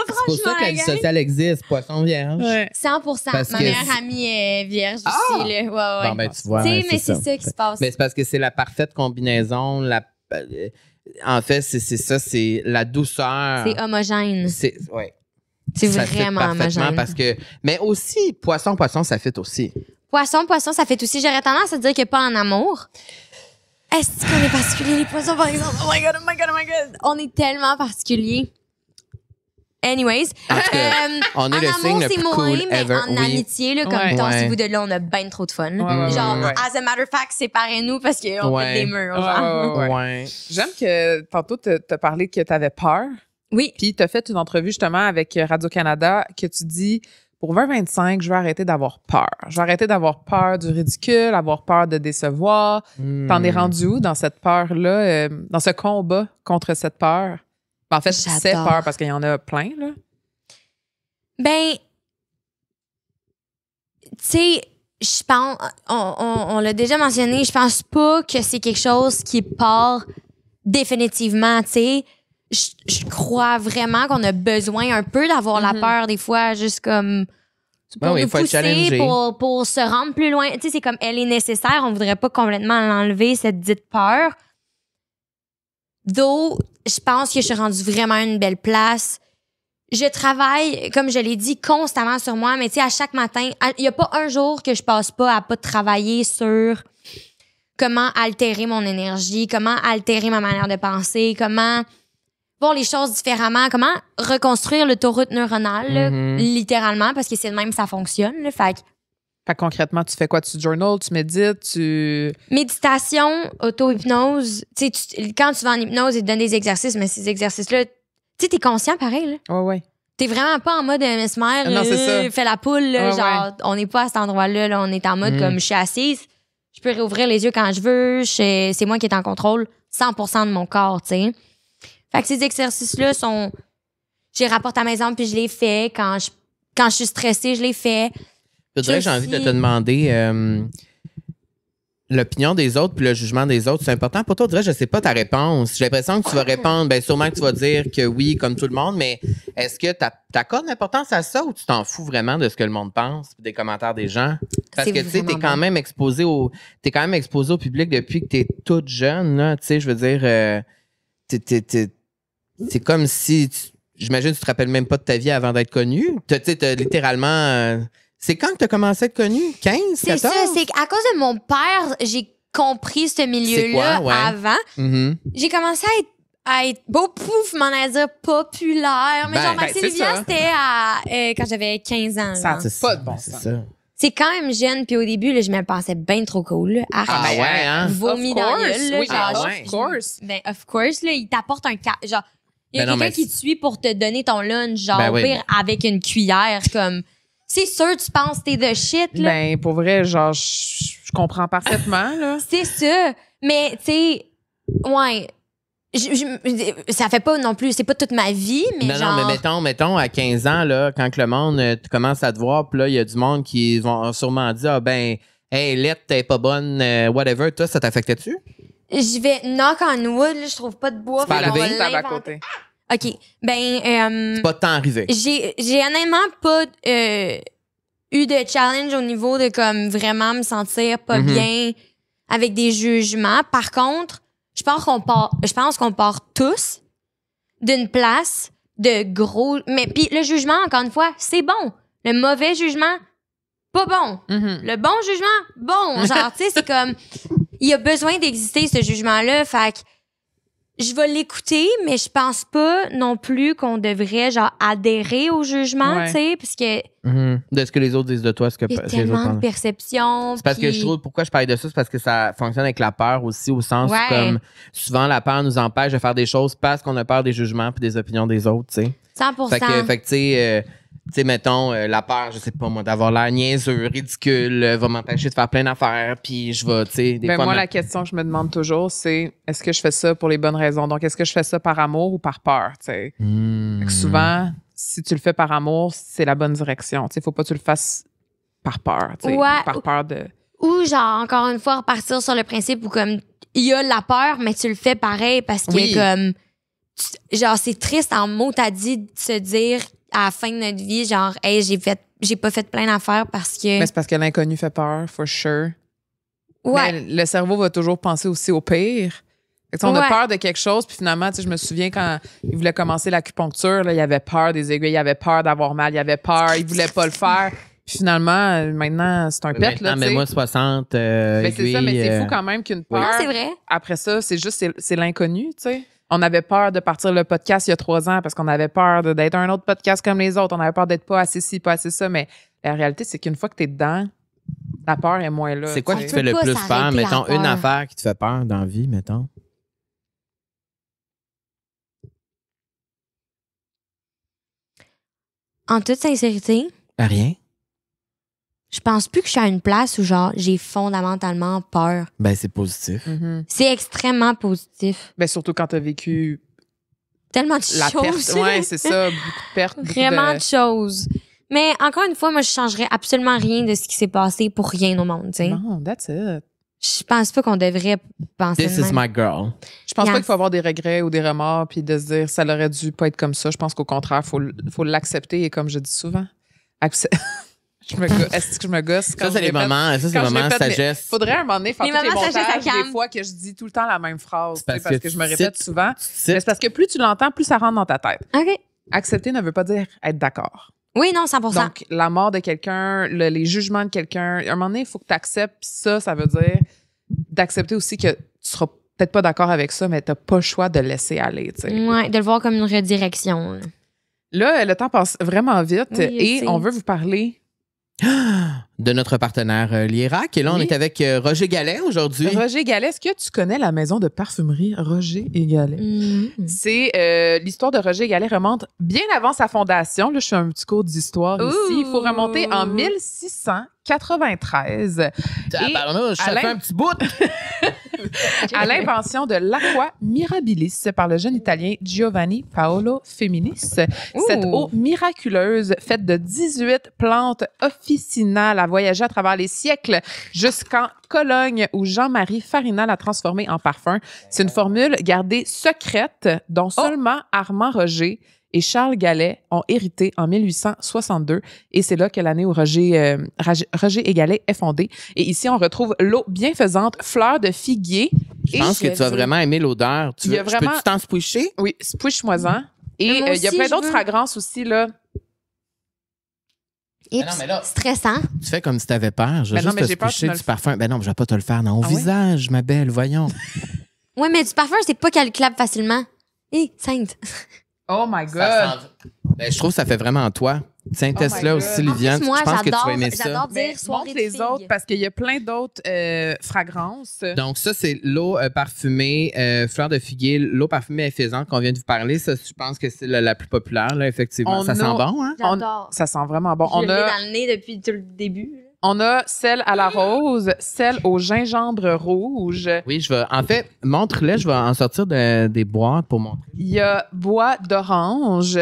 S1: C'est pour ça que la vie sociale existe, poisson vierge.
S3: Ouais. 100%. Ma meilleure amie est vierge aussi. Là. Ouais.
S1: Bon, ben, tu vois.
S3: Mais c'est ça qui se passe.
S1: Mais c'est parce que c'est la parfaite combinaison. En fait, c'est ça, c'est la douceur.
S3: C'est homogène.
S1: C'est
S3: ça vraiment homogène.
S1: Parce que, mais aussi, poisson, ça fit aussi.
S3: Poisson, ça fait aussi. J'aurais tendance à dire que pas en amour. Est-ce qu'on est particulier, les poissons, par exemple? Oh my God. On est tellement particuliers. Anyways.
S1: On est le signe le plus cool ever.
S3: En amitié, là, comme dans ce bout de là, on a bien trop de fun. As a matter of fact, séparez-nous parce qu'on fait des murs.
S1: Ouais.
S2: J'aime que tantôt, t'as parlé que t'avais peur.
S3: Oui.
S2: Puis t'as fait une entrevue justement avec Radio-Canada que tu dis... Pour 2025, je vais arrêter d'avoir peur. Je vais arrêter d'avoir peur du ridicule, avoir peur de décevoir. T'en es rendu où dans cette peur-là, dans ce combat contre cette peur? En fait, c'est peur parce qu'il y en a plein, là.
S3: Ben, tu sais, je pense, on l'a déjà mentionné, je pense pas que c'est quelque chose qui part définitivement, tu sais. Je crois vraiment qu'on a besoin un peu d'avoir la peur des fois, juste comme pour nous pousser, pour se rendre plus loin. Tu sais, c'est comme elle est nécessaire, on voudrait pas complètement l'enlever, cette dite peur. Though, je pense que je suis rendue vraiment à une belle place. Je travaille, comme je l'ai dit, constamment sur moi, mais tu sais, à chaque matin, il y a pas un jour que je passe pas à pas travailler sur comment altérer mon énergie, comment altérer ma manière de penser, comment voir les choses différemment, comment reconstruire l'autoroute neuronale, là, littéralement, parce que c'est de même ça fonctionne. Là, fait
S2: concrètement, tu fais quoi? Tu journal, tu médites,
S3: Méditation, auto-hypnose. Tu sais, quand tu vas en hypnose, ils te donnent des exercices, mais ces exercices-là, tu sais, t'es conscient pareil. Là.
S2: Ouais.
S3: T'es vraiment pas en mode mesmer, fais la poule, là, genre, on n'est pas à cet endroit-là, là, on est en mode comme je suis assise, je peux réouvrir les yeux quand je veux, c'est moi qui est en contrôle 100% de mon corps, tu sais. Fait que ces exercices-là sont... J'y rapporte à la maison puis je les fais. Quand je suis stressée, je les fais.
S1: Je dirais que j'ai envie de te demander... l'opinion des autres puis le jugement des autres, c'est important pour toi? Je dirais, je sais pas ta réponse. J'ai l'impression que tu vas répondre, bien sûrement que tu vas dire que oui, comme tout le monde, mais est-ce que t'accordes l'importance à ça ou tu t'en fous vraiment de ce que le monde pense, des commentaires des gens? Parce que tu sais, t'es quand même exposé au public depuis que t'es toute jeune, là. Tu sais, je veux dire, c'est comme si, j'imagine que tu te rappelles même pas de ta vie avant d'être connu. Tu sais, t'as littéralement... c'est quand que tu as commencé à être connu? 15, 14?
S3: C'est ça, c'est à cause de mon père, j'ai compris ce milieu-là avant.
S1: Mm-hmm.
S3: J'ai commencé à être m'en à dire populaire. Mais genre, Maxime Livia, c'était quand j'avais 15 ans.
S2: Ça c'est pas de bon sens.
S1: C'est ça.
S3: C'est quand même jeune, puis au début, là, je me pensais bien trop cool. Là.
S1: Ouais, hein?
S3: Vomi dans la gueule.
S2: Oui, of course.
S3: Ben, of course, là, il t'apporte un... Genre, il y a quelqu'un qui te suit pour te donner ton lunch, genre, pire, avec une cuillère, comme... C'est sûr, tu penses que t'es de shit, là.
S2: Ben, pour vrai, genre, je comprends parfaitement, là.
S3: C'est ça. Mais, tu sais, ouais... ça fait pas non plus, c'est pas toute ma vie, mais genre...
S1: Non, mais mettons, à 15 ans, là, quand que le monde commence à te voir, puis là, il y a du monde qui vont sûrement dire, ah ben, hey, Lette, t'es pas bonne, whatever. Toi, ça t'affectait-tu?
S3: Je vais knock on wood, là, je trouve pas de bois.
S1: C'est pas arrivé?
S2: À côté.
S3: OK. Ben,
S1: c'est pas de temps arrivé.
S3: J'ai honnêtement pas eu de challenge au niveau de comme vraiment me sentir pas bien avec des jugements. Par contre, je pense qu'on part tous d'une place de gros... Mais puis le jugement, encore une fois, c'est bon. Le mauvais jugement, pas bon. Le bon jugement, bon. Genre, tu sais, c'est comme... Il y a besoin d'exister, ce jugement-là. Fait que je vais l'écouter, mais je pense pas non plus qu'on devrait, genre, adhérer au jugement, tu sais, parce que...
S1: De ce que les autres disent de toi, ce que
S3: il y a tellement de perceptions.
S1: C'est parce que je trouve, pourquoi je parle de ça, c'est parce que ça fonctionne avec la peur aussi, au sens où, comme, souvent, la peur nous empêche de faire des choses parce qu'on a peur des jugements puis des opinions des autres, tu sais.
S3: 100%.
S1: Fait que tu sais, mettons, la peur, je sais pas moi, d'avoir l'air niaiseux, ridicule, va m'empêcher de faire plein d'affaires, puis je vais, tu sais, des fois...
S2: Moi, la question que je me demande toujours, c'est est-ce que je fais ça pour les bonnes raisons? Donc, est-ce que je fais ça par amour ou par peur, tu sais? Fait que souvent, si tu le fais par amour, c'est la bonne direction. Tu sais, faut pas que tu le fasses par peur, tu sais, par peur de...
S3: Ou genre, encore une fois, repartir sur le principe où, comme, il y a la peur, mais tu le fais pareil parce que, comme... genre, c'est triste en mots, t'as dit de se dire... à la fin de notre vie, genre, hey, j'ai pas fait plein d'affaires parce que...
S2: Mais c'est parce que l'inconnu fait peur, for sure.
S3: Ouais.
S2: Mais le cerveau va toujours penser aussi au pire. Fait que on a peur de quelque chose, puis finalement, tu sais, je me souviens quand il voulait commencer l'acupuncture, là, il avait peur des aiguilles, il avait peur d'avoir mal, il avait peur, il voulait pas le faire. Puis finalement, maintenant, c'est un pet, là, tu sais.
S1: Mais moi, 60 aiguilles...
S2: C'est ça, mais c'est fou quand même qu'une peur...
S3: Non, c'est vrai.
S2: Après ça, c'est juste, c'est l'inconnu, tu sais. On avait peur de partir le podcast il y a 3 ans parce qu'on avait peur d'être un autre podcast comme les autres. On avait peur d'être pas assez ci, pas assez ça. Mais la réalité, c'est qu'une fois que tu es dedans, la peur est moins là.
S1: C'est quoi qui te fait le plus peur? Mettons, une affaire qui te fait peur dans la vie, mettons.
S3: En toute sincérité...
S1: Rien.
S3: Je pense plus que je suis à une place où, genre, j'ai fondamentalement peur.
S1: Ben, c'est positif.
S3: C'est extrêmement positif.
S2: Ben, surtout quand t'as vécu...
S3: tellement de choses.
S2: Perte. Ouais, c'est ça. Beaucoup de pertes.
S3: Vraiment de choses. Mais encore une fois, moi, je changerais absolument rien de ce qui s'est passé pour rien au monde, tu sais.
S2: Non, that's it.
S3: Je pense pas qu'on devrait penser
S1: This is my girl.
S2: Je pense pas qu'il faut avoir des regrets ou des remords puis de se dire ça aurait dû pas être comme ça. Je pense qu'au contraire, faut l'accepter et comme je dis souvent, est-ce que je me gosse?
S1: Ça, c'est les moments de sagesse.
S2: Faudrait un moment donné faire tous les montages des fois que je dis tout le temps la même phrase. Parce que je me répète souvent. Mais c'est parce que plus tu l'entends, plus ça rentre dans ta tête.
S3: OK.
S2: Accepter ne veut pas dire être d'accord.
S3: Oui, non, 100%.
S2: Donc, la mort de quelqu'un, les jugements de quelqu'un, à un moment donné, il faut que tu acceptes. Ça veut dire d'accepter aussi que tu seras peut-être pas d'accord avec ça, mais tu n'as pas le choix de laisser aller.
S3: Oui, de le voir comme une redirection.
S2: Là, le temps passe vraiment vite et on veut vous parler
S1: de notre partenaire Lierac. Et là, on est avec Roger Gallet aujourd'hui.
S2: Roger Gallet, est-ce que tu connais la maison de parfumerie Roger et Gallet? C'est l'histoire de Roger Gallet remonte bien avant sa fondation. Là, je fais un petit cours d'histoire ici. Il faut remonter en 1693.
S1: Ça fait un petit bout.
S2: à l'invention de l'Aqua Mirabilis par le jeune Italien Giovanni Paolo Feminis. Cette eau miraculeuse, faite de 18 plantes officinales, a voyagé à travers les siècles jusqu'en Cologne, où Jean-Marie Farina l'a transformée en parfum. C'est une formule gardée secrète dont seulement Armand Roger et Charles Gallet ont hérité en 1862. Et c'est là que l'année où Roger et Gallet est fondé. Et ici, on retrouve l'eau bienfaisante fleur de figuier.
S1: Je pense que tu vas vraiment aimer l'odeur. Peux-tu t'en squisher?
S2: Oui, squish-moi-en. Et il y a plein d'autres fragrances aussi, là.
S3: Et stressant.
S1: Tu fais comme si tu avais peur. Je vais juste te squisher du parfum. Ben non, je vais pas te le faire dans le visage, ma belle, voyons.
S3: Oui, mais du parfum, c'est pas calculable facilement. Sainte.
S2: Oh my God!
S1: Je trouve que ça fait vraiment toi. Tiens, teste-là aussi, Liviane.
S3: Moi,
S1: je pense que tu vas aimer ça.
S3: J'adore dire soirée de
S2: les
S3: filles.
S2: autres parce qu'il y a plein d'autres fragrances.
S1: Donc, ça, c'est l'eau parfumée, fleur de figuier, l'eau parfumée effervescente qu'on vient de vous parler. Ça, je pense que c'est la plus populaire, là, effectivement. Ça sent bon, hein?
S3: J'adore.
S2: Ça sent vraiment bon.
S3: Je l'ai dans le nez depuis tout le début.
S2: On a celle à la rose, celle au gingembre rouge.
S1: Oui, en fait, montre-les, je vais en sortir des boîtes pour montrer.
S2: Il y a bois d'orange.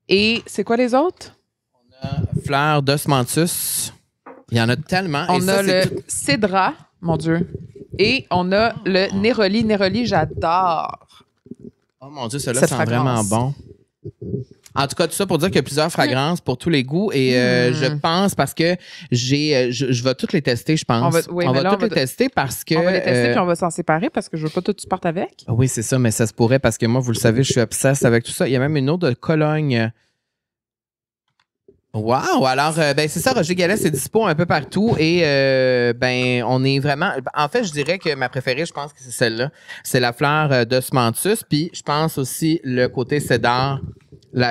S2: Et c'est quoi les autres?
S1: On a fleur d'osmanthus. Il y en a tellement.
S2: On a le cédra, mon Dieu. Et on a le néroli. Néroli, j'adore.
S1: Oh mon Dieu, celui-là sent vraiment bon. En tout cas, tout ça pour dire qu'il y a plusieurs fragrances pour tous les goûts et je pense parce que je vais toutes les tester, je pense. On va toutes les tester parce que...
S2: On va les tester puis on va s'en séparer parce que je veux pas tout tu partes avec.
S1: Oui, c'est ça, mais ça se pourrait parce que moi, vous le savez, je suis obsesse avec tout ça. Il y a même une eau de Cologne. Wow! Alors, c'est ça, Roger Gallet, c'est dispo un peu partout et on est vraiment... En fait, je dirais que ma préférée, je pense que c'est celle-là. C'est la fleur d'osmanthus, puis je pense aussi le côté cédar.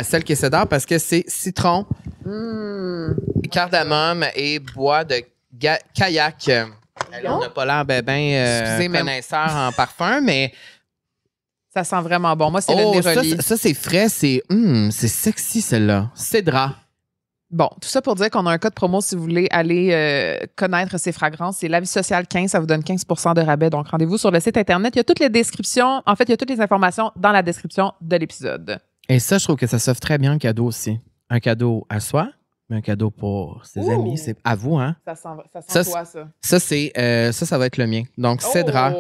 S1: Celle qui est cédar parce que c'est citron, cardamome et bois de kayak. On n'a pas l'air connaisseur en parfum, mais...
S2: Ça sent vraiment bon. Moi, c'est le néroli.
S1: Ça, c'est frais. C'est sexy, celle-là. Cédra.
S2: Bon, tout ça pour dire qu'on a un code promo si vous voulez aller connaître ces fragrances. C'est La Vie Sociale 15, ça vous donne 15 % de rabais. Donc, rendez-vous sur le site Internet. Il y a toutes les descriptions. En fait, il y a toutes les informations dans la description de l'épisode.
S1: Et ça, je trouve que ça s'offre très bien un cadeau aussi. Un cadeau à soi, mais un cadeau pour ses amis. C'est à vous, hein?
S2: Ça sent quoi, ça?
S1: Ça va être le mien. Donc, Cédra.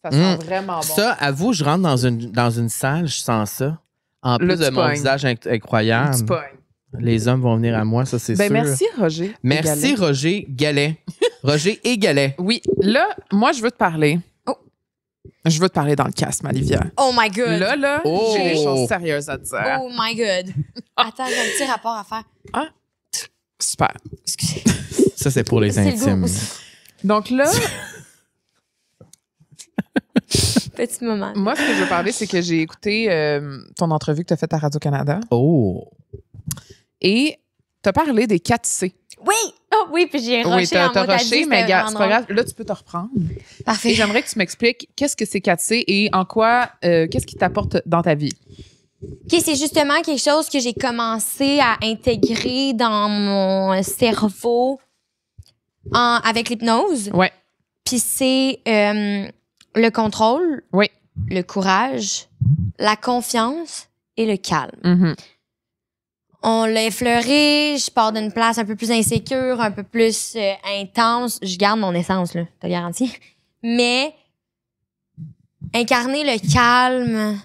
S2: Ça sent vraiment bon.
S1: Ça, à vous, je rentre dans une salle, je sens ça. En plus de mon visage incroyable. Les hommes vont venir à moi, ça, c'est sûr.
S2: Merci, Roger.
S1: Merci, Roger Gallet. Roger et Gallet.
S2: Oui. Là, moi, je veux te parler. Je veux te parler dans le casque, Malivia.
S3: Oh my God!
S2: Là, j'ai des choses sérieuses à te dire.
S3: Oh my God! Attends, j'ai un petit rapport à faire.
S2: Ah, super.
S3: Excusez.
S1: Ça, c'est pour les intimes.
S2: Donc là...
S3: Petit moment.
S2: Moi, ce que je veux parler, c'est que j'ai écouté ton entrevue que tu as faite à Radio-Canada.
S1: Oh!
S2: Et tu as parlé des 4C.
S3: Oui! Oh oui, puis j'ai rushé.
S2: Oui, t'as rushé, mais gars, c'est pas grave. Là, tu peux te reprendre.
S3: Parfait.
S2: Et j'aimerais que tu m'expliques qu'est-ce que c'est 4C et en quoi, qu'est-ce qui t'apporte dans ta vie?
S3: OK, c'est justement quelque chose que j'ai commencé à intégrer dans mon cerveau avec l'hypnose.
S2: Ouais.
S3: Puis c'est le contrôle,
S2: oui,
S3: le courage, la confiance et le calme.
S2: Mm-hmm.
S3: On l'a effleuré, je pars d'une place un peu plus insécure, un peu plus intense. Je garde mon essence, là, t'as garanti. Mais incarner le calme,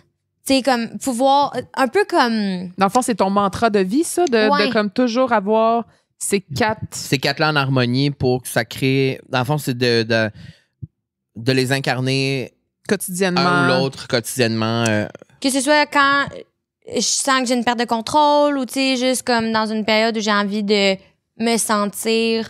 S3: tu sais, comme pouvoir, un peu comme...
S2: Dans le fond, c'est ton mantra de vie, ça, de comme toujours avoir ces quatre...
S1: Ces quatre-là en harmonie pour que ça crée... Dans le fond, c'est de les incarner...
S2: Quotidiennement.
S1: Un ou l'autre, quotidiennement.
S3: Que ce soit quand... je sens que j'ai une perte de contrôle ou, tu sais, juste comme dans une période où j'ai envie de me sentir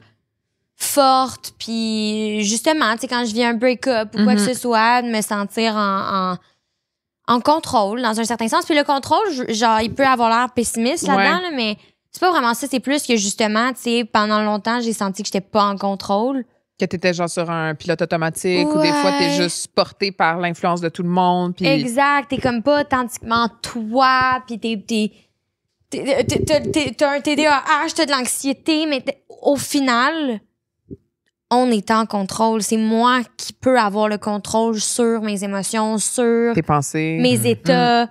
S3: forte, puis justement, tu sais, quand je vis un break-up ou quoi que ce soit, de me sentir en contrôle, dans un certain sens. Puis le contrôle, genre, il peut avoir l'air pessimiste là-dedans, là, mais c'est pas vraiment ça. C'est plus que, justement, tu sais, pendant longtemps, j'ai senti que j'étais pas en contrôle.
S2: Que t'étais genre sur un pilote automatique ou des fois t'es juste porté par l'influence de tout le monde. Pis...
S3: Exact, t'es comme pas authentiquement toi, puis t'as un TDAH, t'as de l'anxiété, mais au final, on est en contrôle. C'est moi qui peux avoir le contrôle sur mes émotions, sur
S2: tes pensées,
S3: mes états.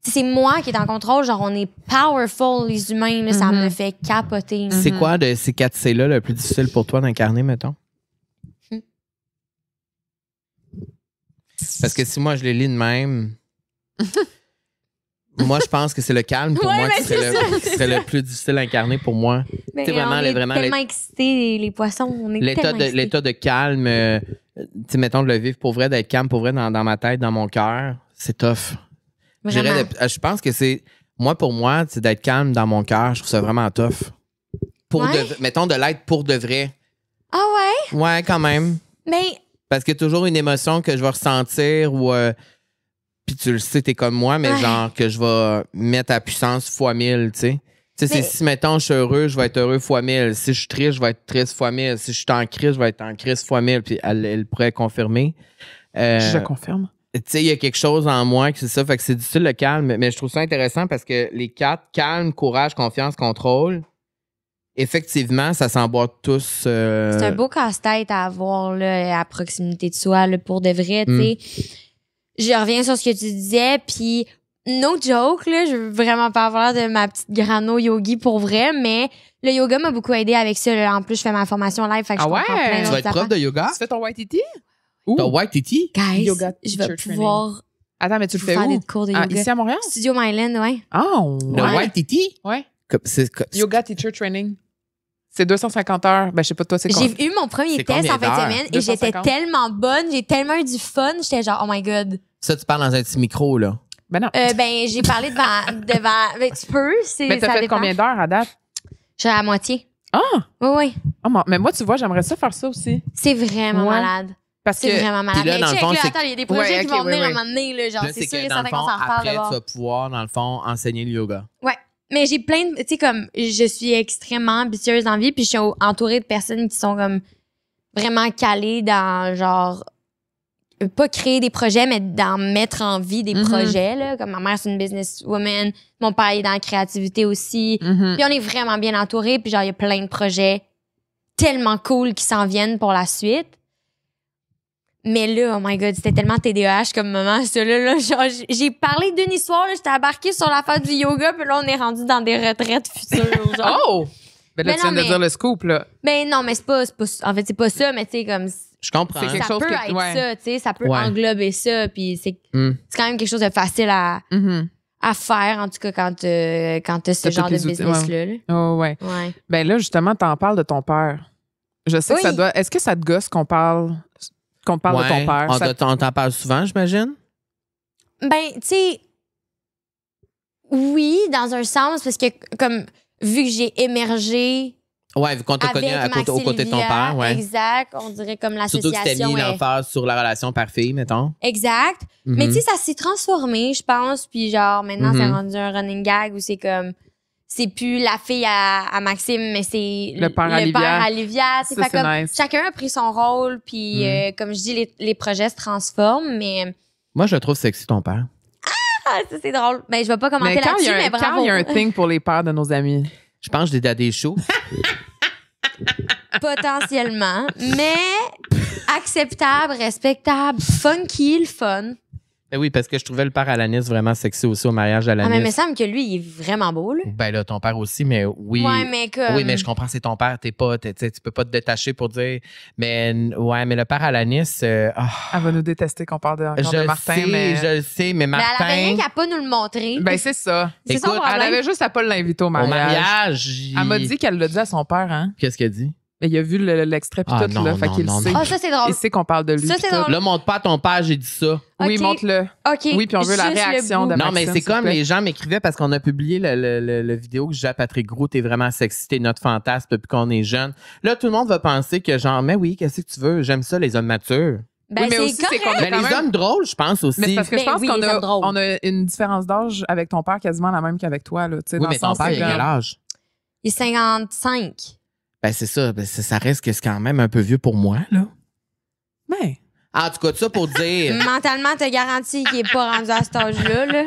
S3: C'est moi qui est en contrôle. Genre, on est powerful, les humains. Là, ça me fait capoter.
S1: C'est quoi de ces 4 C-là le plus difficile pour toi d'incarner, mettons? Parce que si moi, je les lis de même... Moi, je pense que c'est le calme pour moi qui serait le plus difficile à incarner pour moi.
S3: Mais on est tellement excités, les poissons. On est
S1: l'état de calme, mettons de le vivre pour vrai, d'être calme pour vrai dans ma tête, dans mon cœur, c'est tough. Je pense que c'est... Pour moi, c'est d'être calme dans mon cœur, je trouve ça vraiment tough. Mettons de l'être pour de vrai.
S3: Ah ouais?
S1: Ouais, quand même.
S3: Mais...
S1: Parce qu'il y a toujours une émotion que je vais ressentir ou... Puis tu le sais, t'es comme moi, mais genre que je vais mettre à puissance fois 1000, tu sais. Tu sais, si, mettons, je suis heureux, je vais être heureux fois 1000. Si je suis triste, je vais être triste fois 1000. Si je suis en crise, je vais être en crise fois 1000. Puis elle pourrait confirmer.
S2: Je confirme.
S1: Tu sais, il y a quelque chose en moi qui c'est ça. Fait que c'est difficile le calme. Mais je trouve ça intéressant parce que les 4, calme, courage, confiance, contrôle, effectivement, ça s'emboîte tous. C'est
S3: un beau casse-tête à avoir là, à proximité de soi, là, pour de vrai, tu sais. Je reviens sur ce que tu disais, puis no joke, là, je veux vraiment pas avoir de ma petite grano yogi pour vrai, mais le yoga m'a beaucoup aidé avec ça. Là. En plus, je fais ma formation live, fait que je comprends plein d'autres
S1: Tu vas être prof de yoga?
S2: Tu fais ton YTT?
S1: Ton YTT?
S3: Guys,
S2: yoga
S3: je vais pouvoir...
S2: Attends, mais tu le fais où?
S3: Des cours de yoga.
S2: Ici à Montréal?
S3: Studio Myland, ouais.
S2: Oh!
S1: Le YTT?
S2: Ouais.
S1: Yoga
S2: Teacher Training. C'est 250 heures. Ben, je sais pas, toi, c'est quoi?
S3: J'ai eu mon premier test en fin de semaine et j'étais tellement bonne, j'ai tellement eu du fun, j'étais genre, oh my God.
S1: Ça, tu parles dans un petit micro, là?
S2: Ben non.
S3: J'ai parlé devant. Ben, tu peux.
S2: Mais t'as fait combien d'heures à date?
S3: J'ai à moitié.
S2: Ah!
S3: Oui.
S2: Oh, mais moi, tu vois, j'aimerais ça faire ça aussi.
S3: C'est vraiment malade.
S2: Parce que
S3: c'est vraiment malade.
S1: Là, dans le fond,
S3: attends, il y a des projets qui vont venir à un moment donné. Là, genre,
S1: là,
S3: c'est sûr
S1: que,
S3: et
S1: dans
S3: certain
S1: le fond,
S3: qu'on s'en reparle.
S1: Après, tu vas pouvoir, dans le fond, enseigner le yoga.
S3: Ouais. Mais j'ai plein de... Tu sais, comme, je suis extrêmement ambitieuse dans la vie, puis je suis entourée de personnes qui sont comme vraiment calées dans, genre... Pas créer des projets, mais d'en mettre en vie des projets. Là. Comme ma mère, c'est une businesswoman. Mon père est dans la créativité aussi. Puis on est vraiment bien entourés. Puis genre, il y a plein de projets tellement cool qui s'en viennent pour la suite. Mais là, oh my God, c'était tellement TDAH comme moment, ça. Là, genre, j'ai parlé d'une histoire, là, j'étais embarquée sur l'affaire du yoga, puis là, on est rendu dans des retraites futures. Genre.
S2: Oh! Ben là, tu viens de dire le scoop, là.
S3: Ben non, mais c'est pas... En fait, c'est pas ça, mais tu sais, comme...
S1: Je comprends.
S3: C'est quelque chose peut être ça, tu sais, ça peut englober ça, puis c'est quand même quelque chose de facile à faire, en tout cas, quand t'as ce genre de business-là.
S2: Oh, ouais. Ben là, justement, t'en parles de ton père. Je sais que ça doit... Est-ce que ça te gosse qu'on parle de ton père?
S1: On t'en parle souvent, j'imagine?
S3: Ben, tu sais, oui, dans un sens, parce que, comme, vu que j'ai émergé...
S1: Ouais, vu qu'on t'a connu aux côtés de ton père, ouais.
S3: Exact, on dirait comme l'association.
S1: Surtout que tu t'es mis l'emphase sur la relation père-fille, mettons.
S3: Exact. Mais tu sais, ça s'est transformé, je pense. Puis genre, maintenant, c'est rendu un running gag où c'est comme... C'est plus la fille à Maxime, mais c'est
S2: le père à Livia.
S3: Ça, fait comme, nice. Chacun a pris son rôle, puis comme je dis, les projets se transforment, mais...
S1: Moi, je le trouve sexy, ton père.
S3: Ah, ça, c'est drôle. Ben, je vais pas commenter là-dessus, mais bravo.
S2: Quand il y a un thing pour les pères de nos amis...
S1: Je pense que j'ai des daddy shows.
S3: Potentiellement, mais acceptable, respectable, funky, le fun.
S1: Ben oui, parce que je trouvais le père Alanis vraiment sexy aussi au mariage d'Alanis.
S3: Ah, mais il me semble que lui, il est vraiment beau, là.
S1: Ben là, ton père aussi, mais oui.
S3: Ouais, mais comme...
S1: Oui, mais je comprends, c'est ton père, tu peux pas te détacher pour dire. Mais ouais, mais le père Alanis.
S2: Elle va nous détester qu'on parle de Martin.
S1: Je le sais, mais Martin.
S3: Mais elle avait rien qu'à pas nous le montrer.
S2: Ben c'est ça.
S3: C'est son problème.
S2: Elle avait juste à pas l'inviter au mariage.
S1: Au mariage.
S2: Elle m'a dit qu'elle l'a dit à son père, hein.
S1: Qu'est-ce qu'elle dit?
S2: Il a vu l'extrait pis tout, là. Fait qu'il sait.
S3: Ah, ça, c'est drôle.
S2: Il sait qu'on parle de lui.
S3: Ça, c'est drôle.
S1: Là, montre pas à ton père, j'ai dit ça.
S2: Oui, montre-le.
S3: OK.
S2: Oui, puis on veut la réaction de Maxime.
S1: Non, mais c'est comme les gens m'écrivaient parce qu'on a publié le vidéo que j'ai à Patrick Gros, t'es vraiment sexy, t'es notre fantasme depuis qu'on est jeune. Là, tout le monde va penser que genre, mais oui, qu'est-ce que tu veux? J'aime ça, les hommes matures.
S3: Ben, oui, mais aussi, c'est qu'on
S1: mais les hommes drôles, je pense aussi.
S2: Mais parce que je pense qu'on a une différence d'âge avec ton père quasiment la même qu'avec toi, là.
S1: Oui, mais ton père, il a quel âge?
S3: Il est 55.
S1: Ben, c'est ça. Ben, ça reste que c'est quand même un peu vieux pour moi, là.
S2: Ben.
S1: En tout cas, ça pour dire.
S3: Mentalement, t'as garanti qu'il est pas rendu à cet âge-là, là.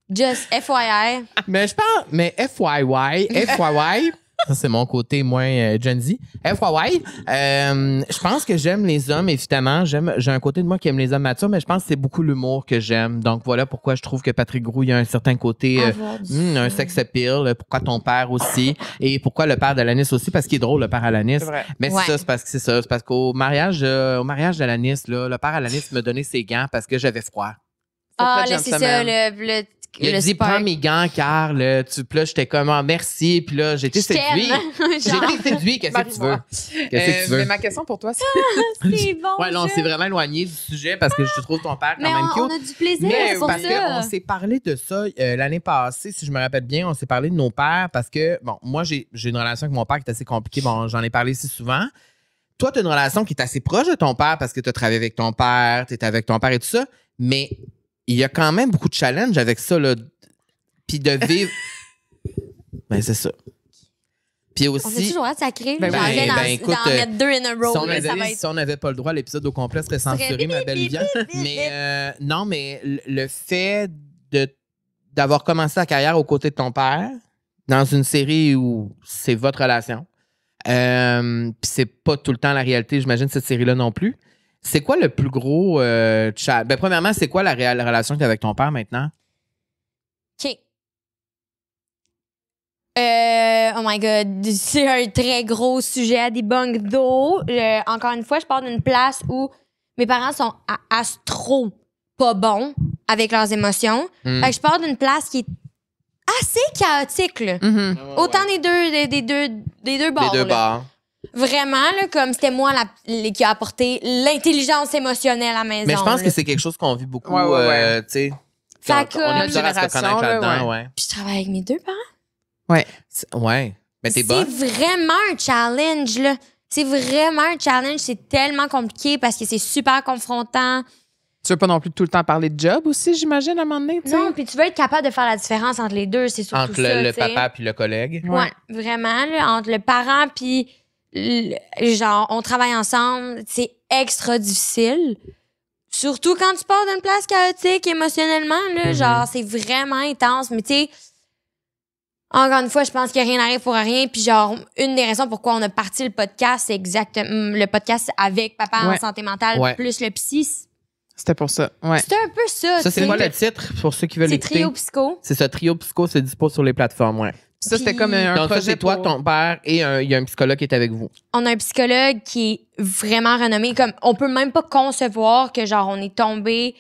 S3: Just FYI.
S1: Mais je pense. Mais FYI. Ça, c'est mon côté moins Gen Z. FYI, je pense que j'aime les hommes, évidemment. J'ai un côté de moi qui aime les hommes matures, mais je pense que c'est beaucoup l'humour que j'aime. Donc, voilà pourquoi je trouve que Patrick Groux, il y a un certain côté, un sex appeal. Pourquoi ton père aussi? Et pourquoi le père d'Alanis aussi? Parce qu'il est drôle, le père Alanis. Mais c'est parce qu'au mariage d'Alanis, là, le père Alanis me donnait ses gants parce que j'avais froid.
S3: Ah, là, c'est ça,
S1: il a dit, prends mes gants, Carl. Là, j'étais comme, merci. Puis là, j'ai été séduit. Qu'est-ce que tu veux?
S2: Mais ma question pour toi, c'est...
S3: c'est bon,
S1: ouais, non, c'est vraiment éloigné du sujet parce que je trouve ton père quand même cute.
S3: On a du plaisir,
S1: mais parce qu'on s'est parlé de ça l'année passée, si je me rappelle bien, on s'est parlé de nos pères parce que, bon, moi, j'ai une relation avec mon père qui est assez compliquée. Bon, j'en ai parlé si souvent. Toi, tu as une relation qui est assez proche de ton père parce que tu as travaillé avec ton père, tu étais avec ton père et tout ça, mais... il y a quand même beaucoup de challenges avec ça, là. Puis de vivre. Ben, c'est ça. Puis aussi.
S3: On est toujours à sacrer.
S1: Écoute,
S3: d'en mettre 2 in a row.
S1: Si on n'avait pas le droit, l'épisode au complet serait censuré, ma belle Viviane. Mais non, mais le fait d'avoir commencé ta carrière aux côtés de ton père, dans une série où c'est votre relation, puis c'est pas tout le temps la réalité, j'imagine, cette série-là non plus. C'est quoi le plus gros chat? Ben, premièrement, c'est quoi la relation que tu as avec ton père maintenant?
S3: OK. Oh my God. C'est un très gros sujet à debunk d'eau. Encore une fois, je pars d'une place où mes parents sont astro pas bons avec leurs émotions. Fait que je pars d'une place qui est assez chaotique, là. Autant des deux bords.
S1: Des deux bords.
S3: Vraiment, là, comme c'était moi qui a apporté l'intelligence émotionnelle à la maison.
S1: Mais je pense que c'est quelque chose qu'on vit beaucoup, tu sais.
S3: On
S1: est plusieurs à se reconnaître là-dedans,
S3: Puis je travaille avec mes deux parents.
S1: Ouais. Ouais. Mais t'es bonne.
S3: C'est vraiment un challenge, là. C'est vraiment un challenge. C'est tellement compliqué parce que c'est super confrontant.
S2: Tu veux pas non plus tout le temps parler de job aussi, j'imagine, à un moment donné, t'sais?
S3: Non, puis tu veux être capable de faire la différence entre les deux, c'est surtout
S1: entre
S3: ça.
S1: Le papa puis le collègue.
S3: Ouais, vraiment, là, entre le parent puis genre, on travaille ensemble, c'est extra difficile. Surtout quand tu pars d'une place chaotique émotionnellement, là, genre, c'est vraiment intense. Mais tu sais, encore une fois, je pense que rien n'arrive pour rien. Puis genre, une des raisons pourquoi on a parti le podcast, c'est exactement le podcast avec papa en santé mentale plus le psy.
S2: C'était pour ça. Ouais.
S3: C'était un peu ça.
S1: Ça, c'est quoi le titre pour ceux qui veulent écouter?
S3: C'est Trio Psycho.
S1: C'est ça, Trio Psycho, c'est dispo sur les plateformes, ouais.
S2: Ça, c'était comme un
S1: donc
S2: projet
S1: ça, c'est toi, ton père et il y a un psychologue qui est avec vous.
S3: On a un psychologue qui est vraiment renommé. Comme, on peut même pas concevoir que, genre, on est tombé.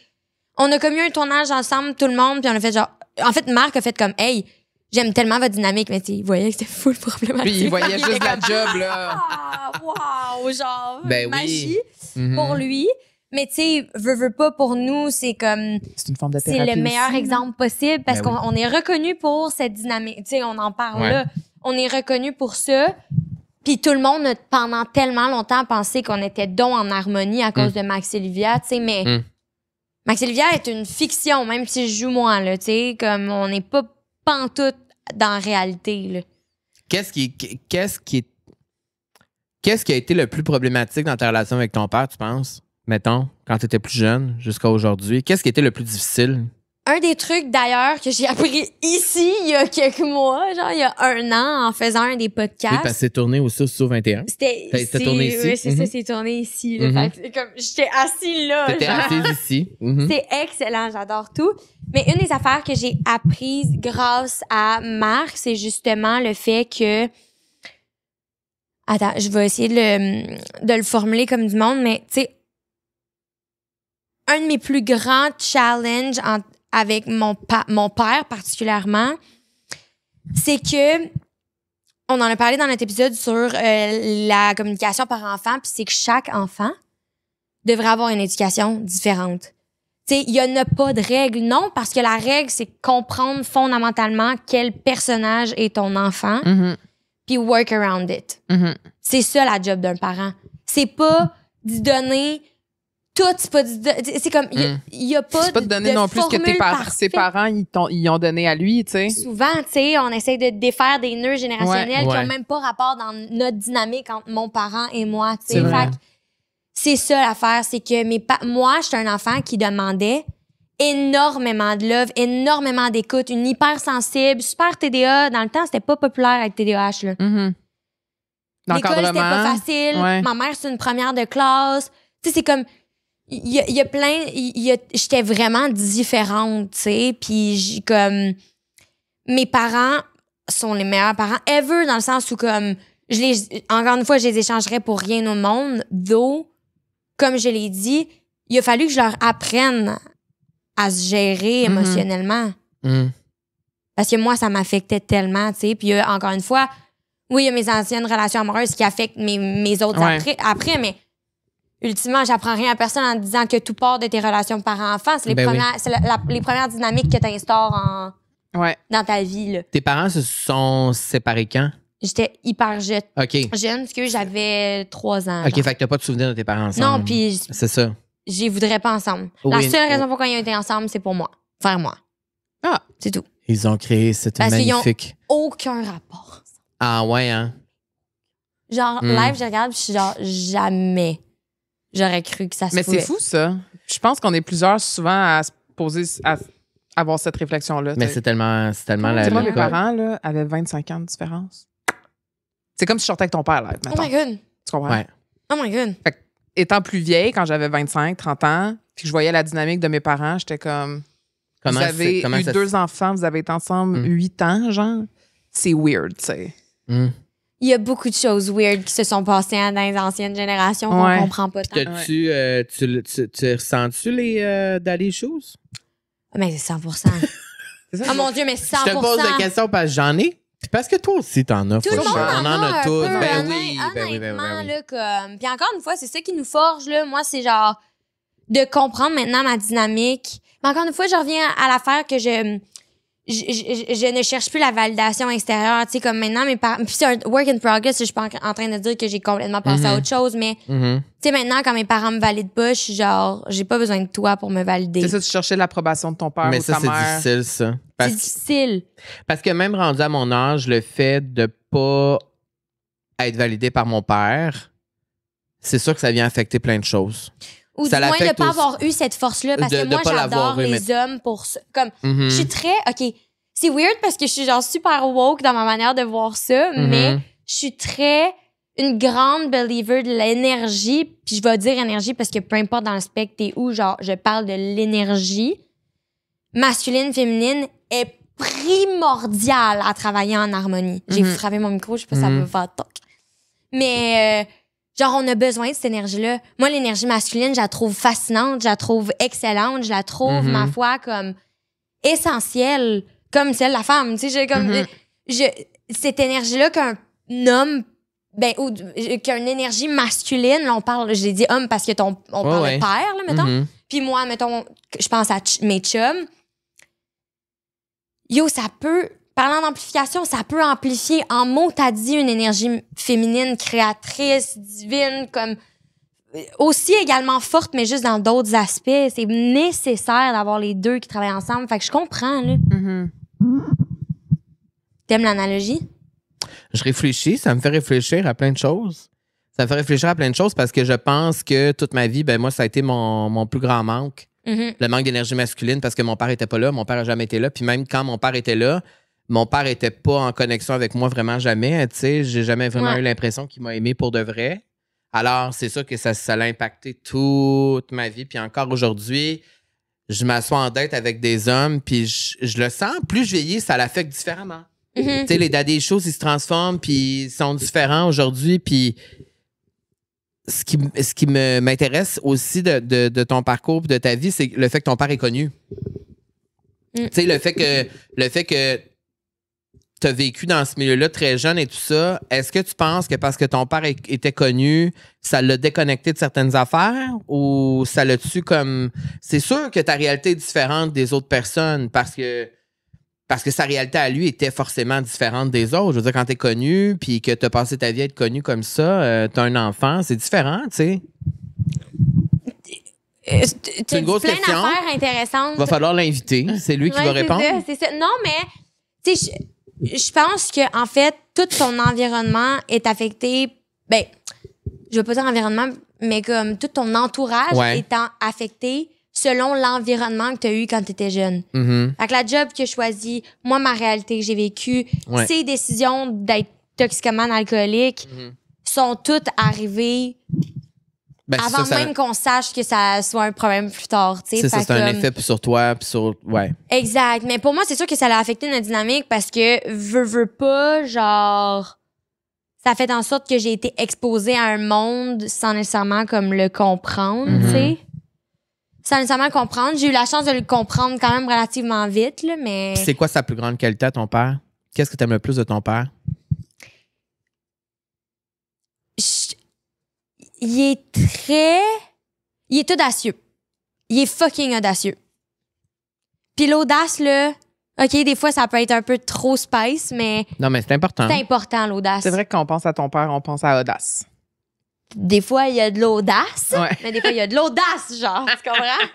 S3: On a comme eu un tournage ensemble, tout le monde, puis on a fait genre... En fait, Marc a fait comme, hey, j'aime tellement votre dynamique, mais tu voyais que c'était full problématique.
S2: Puis il voyait juste la job, là.
S3: Ah, wow, genre,
S1: ben
S3: magie pour lui. Mais tu sais, veux pas pour nous, c'est comme...
S2: C'est une forme de thérapie.
S3: C'est le meilleur
S2: aussi,
S3: exemple possible parce qu'on est reconnu pour cette dynamique. Tu sais, on en parle là. On est reconnu pour ça. Puis tout le monde a pendant tellement longtemps pensé qu'on était donc en harmonie à cause de Max Olivia, tu sais, mais Max Olivia est une fiction, même si je joue moi, là, tu sais, comme on n'est pas pantoute dans la réalité, là.
S1: Qu'est-ce qui a été le plus problématique dans ta relation avec ton père, tu penses? Mettons, quand tu étais plus jeune jusqu'à aujourd'hui. Qu'est-ce qui était le plus difficile?
S3: Un des trucs, d'ailleurs, que j'ai appris ici, il y a quelques mois, genre il y a 1 an, en faisant un des podcasts.
S1: Oui, parce que c'est tourné aussi sur 21.
S3: C'était
S1: tourné ici?
S3: Oui, c'est ça, c'est tourné ici. Là, fait que, comme, j'étais assise là.
S1: T'étais assise ici.
S3: C'est excellent, j'adore tout. Mais une des affaires que j'ai apprises grâce à Marc, c'est justement le fait que... Attends, je vais essayer de le formuler comme du monde, mais tu sais, un de mes plus grands challenges avec mon père particulièrement, c'est que on en a parlé dans notre épisode sur la communication par enfant, puis c'est que chaque enfant devrait avoir une éducation différente. Tu sais, il y en a pas de règle, non, parce que la règle, c'est comprendre fondamentalement quel personnage est ton enfant, puis work around it. C'est ça la job d'un parent. C'est pas d'y donner tout, c'est comme il y a pas
S2: c'est pas de donner non plus ce que ses parents ils ont donné à lui, tu sais.
S3: Souvent, tu sais, on essaie de défaire des nœuds générationnels qui ont même pas rapport dans notre dynamique entre mon parent et moi, tu sais. Fait c'est ça l'affaire, c'est que moi, j'étais un enfant qui demandait énormément de love, énormément d'écoute, une hypersensible, super TDA. Dans le temps, c'était pas populaire avec TDAH, là. L'école, c'était pas facile. Ouais. Ma mère, c'est une première de classe. Tu sais, c'est comme... Il y a plein... J'étais vraiment différente, tu sais. Puis, comme... Mes parents sont les meilleurs parents ever, dans le sens où, comme... Encore une fois, je les échangerais pour rien au monde. Comme je l'ai dit, il a fallu que je leur apprenne à se gérer émotionnellement. Parce que moi, ça m'affectait tellement, tu sais. Puis, encore une fois... Oui, il y a mes anciennes relations amoureuses qui affectent mes autres après, mais ultimement, j'apprends rien à personne en disant que tout part de tes relations parents-enfants. C'est les premières dynamiques que tu instaures dans ta vie. Là.
S1: Tes parents se sont séparés quand?
S3: J'étais hyper jeune, parce que j'avais 3 ans.
S1: OK, fait que t'as pas de souvenir de tes parents ensemble.
S3: Non, puis...
S1: C'est ça.
S3: J'y voudrais pas ensemble. La seule raison pourquoi ils ont été ensemble, c'est pour moi. Faire moi.
S2: Ah!
S3: C'est tout.
S1: Ils ont créé cette magnifique...
S3: Parce qu'ils n'ont aucun rapport.
S1: Ah ouais, hein?
S3: Genre, live, je regarde, puis je suis genre, jamais j'aurais cru que ça se pouvait.
S2: Mais c'est fou, ça. Je pense qu'on est plusieurs souvent à se poser, à avoir cette réflexion-là.
S1: Mais c'est tellement la...
S2: Moi, mes parents là, avaient 25 ans de différence. C'est comme si je sortais avec ton père, là.
S3: Oh my God!
S2: Tu comprends?
S1: Ouais.
S3: Oh my God!
S2: Fait que, étant plus vieille, quand j'avais 25, 30 ans, puis que je voyais la dynamique de mes parents, j'étais comme... Vous avez eu 2 enfants, vous avez été ensemble 8 ans, genre. C'est weird, tu sais.
S3: Il y a beaucoup de choses weird qui se sont passées dans les anciennes générations qu'on comprend pas tant.
S1: Tu ressens-tu les daddy choses?
S3: Mais c'est 100%. Oh mon Dieu, mais 100%.
S1: Je te pose la question parce que j'en ai. Puis parce que toi aussi, t'en as.
S3: Tout le monde
S1: on en a tous. Ben oui.
S3: Honnêtement, là, comme... Puis encore une fois, c'est ça qui nous forge, là. Moi, c'est genre de comprendre maintenant ma dynamique. Mais encore une fois, je reviens à l'affaire que je ne cherche plus la validation extérieure, tu sais, comme maintenant, puis c'est un work in progress, je suis pas en train de dire que j'ai complètement passé à autre chose, mais, tu sais, maintenant, quand mes parents me valident pas, je suis genre, j'ai pas besoin de toi pour me valider.
S2: C'est ça, tu cherchais l'approbation de ton père ou ta mère.
S1: Mais ça, c'est difficile, ça.
S3: C'est difficile.
S1: Parce que même rendu à mon âge, le fait de pas être validé par mon père, c'est sûr que ça vient affecter plein de choses.
S3: Ou du moins de pas avoir eu cette force-là, parce que moi, j'adore les hommes pour ça. Comme, je suis très... OK, c'est weird parce que je suis genre super woke dans ma manière de voir ça, mais je suis très une grande believer de l'énergie. Puis je vais dire énergie parce que peu importe dans le spectre t'es où, genre, je parle de l'énergie. Masculine, féminine est primordiale à travailler en harmonie. J'ai frappé mon micro, je sais pas si ça peut faire toc. Mais... genre, on a besoin de cette énergie-là. Moi, l'énergie masculine, je la trouve fascinante, je la trouve excellente, je la trouve, ma foi, comme essentielle, comme celle de la femme. Tu sais, j'ai comme... cette énergie-là qu'un homme... ou qu'une énergie masculine, là, on parle... J'ai dit homme parce que on parle de père, là, mettons. Puis moi, mettons, je pense à mes chums. Yo, ça peut... Parlant d'amplification, ça peut amplifier en mots, t'as dit, une énergie féminine, créatrice, divine, comme aussi également forte, mais juste dans d'autres aspects. C'est nécessaire d'avoir les deux qui travaillent ensemble. Fait que je comprends, là. T'aimes l'analogie?
S1: Je réfléchis, ça me fait réfléchir à plein de choses. Ça me fait réfléchir à plein de choses parce que je pense que toute ma vie, ben moi, ça a été mon plus grand manque. Le manque d'énergie masculine parce que mon père était pas là, mon père a jamais été là. Puis même quand mon père était là, mon père était pas en connexion avec moi vraiment jamais. Tu sais, j'ai jamais vraiment eu l'impression qu'il m'a aimé pour de vrai. Alors, c'est sûr que ça l'a impacté toute ma vie. Puis encore aujourd'hui, je m'assois en date avec des hommes, puis je le sens. Plus je vieillis, ça l'affecte différemment. Tu sais, les daddy choses, ils se transforment, puis ils sont différents aujourd'hui. Puis ce qui m'intéresse aussi de ton parcours, de ta vie, c'est le fait que ton père est connu. Tu sais, le fait que tu as vécu dans ce milieu-là très jeune et tout ça, est-ce que tu penses que parce que ton père était connu, ça l'a déconnecté de certaines affaires ou ça l'a-tu comme... C'est sûr que ta réalité est différente des autres personnes parce que sa réalité à lui était forcément différente des autres. Je veux dire, quand t'es connu puis que t'as passé ta vie à être connu comme ça, t'as un enfant, c'est différent, tu sais.
S3: C'est une grosse question. Plein d'affaires intéressantes.
S1: Va falloir l'inviter. C'est lui qui va répondre.
S3: C'est ça. Non, mais tu sais, je pense que en fait, tout ton environnement est affecté. Ben, je veux pas dire environnement, mais comme tout ton entourage étant affecté selon l'environnement que tu as eu quand tu étais jeune. Fait que la job que je choisis, moi, ma réalité que j'ai vécue, ces décisions d'être toxicomane alcoolique sont toutes arrivées avant même qu'on sache que ça soit un problème plus tard.
S1: C'est un effet sur toi, puis sur... Ouais.
S3: Exact. Mais pour moi, c'est sûr que ça a affecté notre dynamique parce que veux pas, genre... Ça fait en sorte que j'ai été exposée à un monde sans nécessairement comme le comprendre, tu sais. Sans nécessairement le comprendre. J'ai eu la chance de le comprendre quand même relativement vite, là, mais...
S1: Puis c'est quoi sa plus grande qualité à ton père? Qu'est-ce que tu aimes le plus de ton père?
S3: Il est audacieux. Il est fucking audacieux. Puis l'audace, là... OK, des fois, ça peut être un peu trop spice, mais...
S1: Non, mais c'est important.
S3: C'est important, l'audace.
S2: C'est vrai que quand on pense à ton père, on pense à audace.
S3: Des fois, il y a de l'audace, mais des fois, il y a de l'audace, genre. Tu comprends?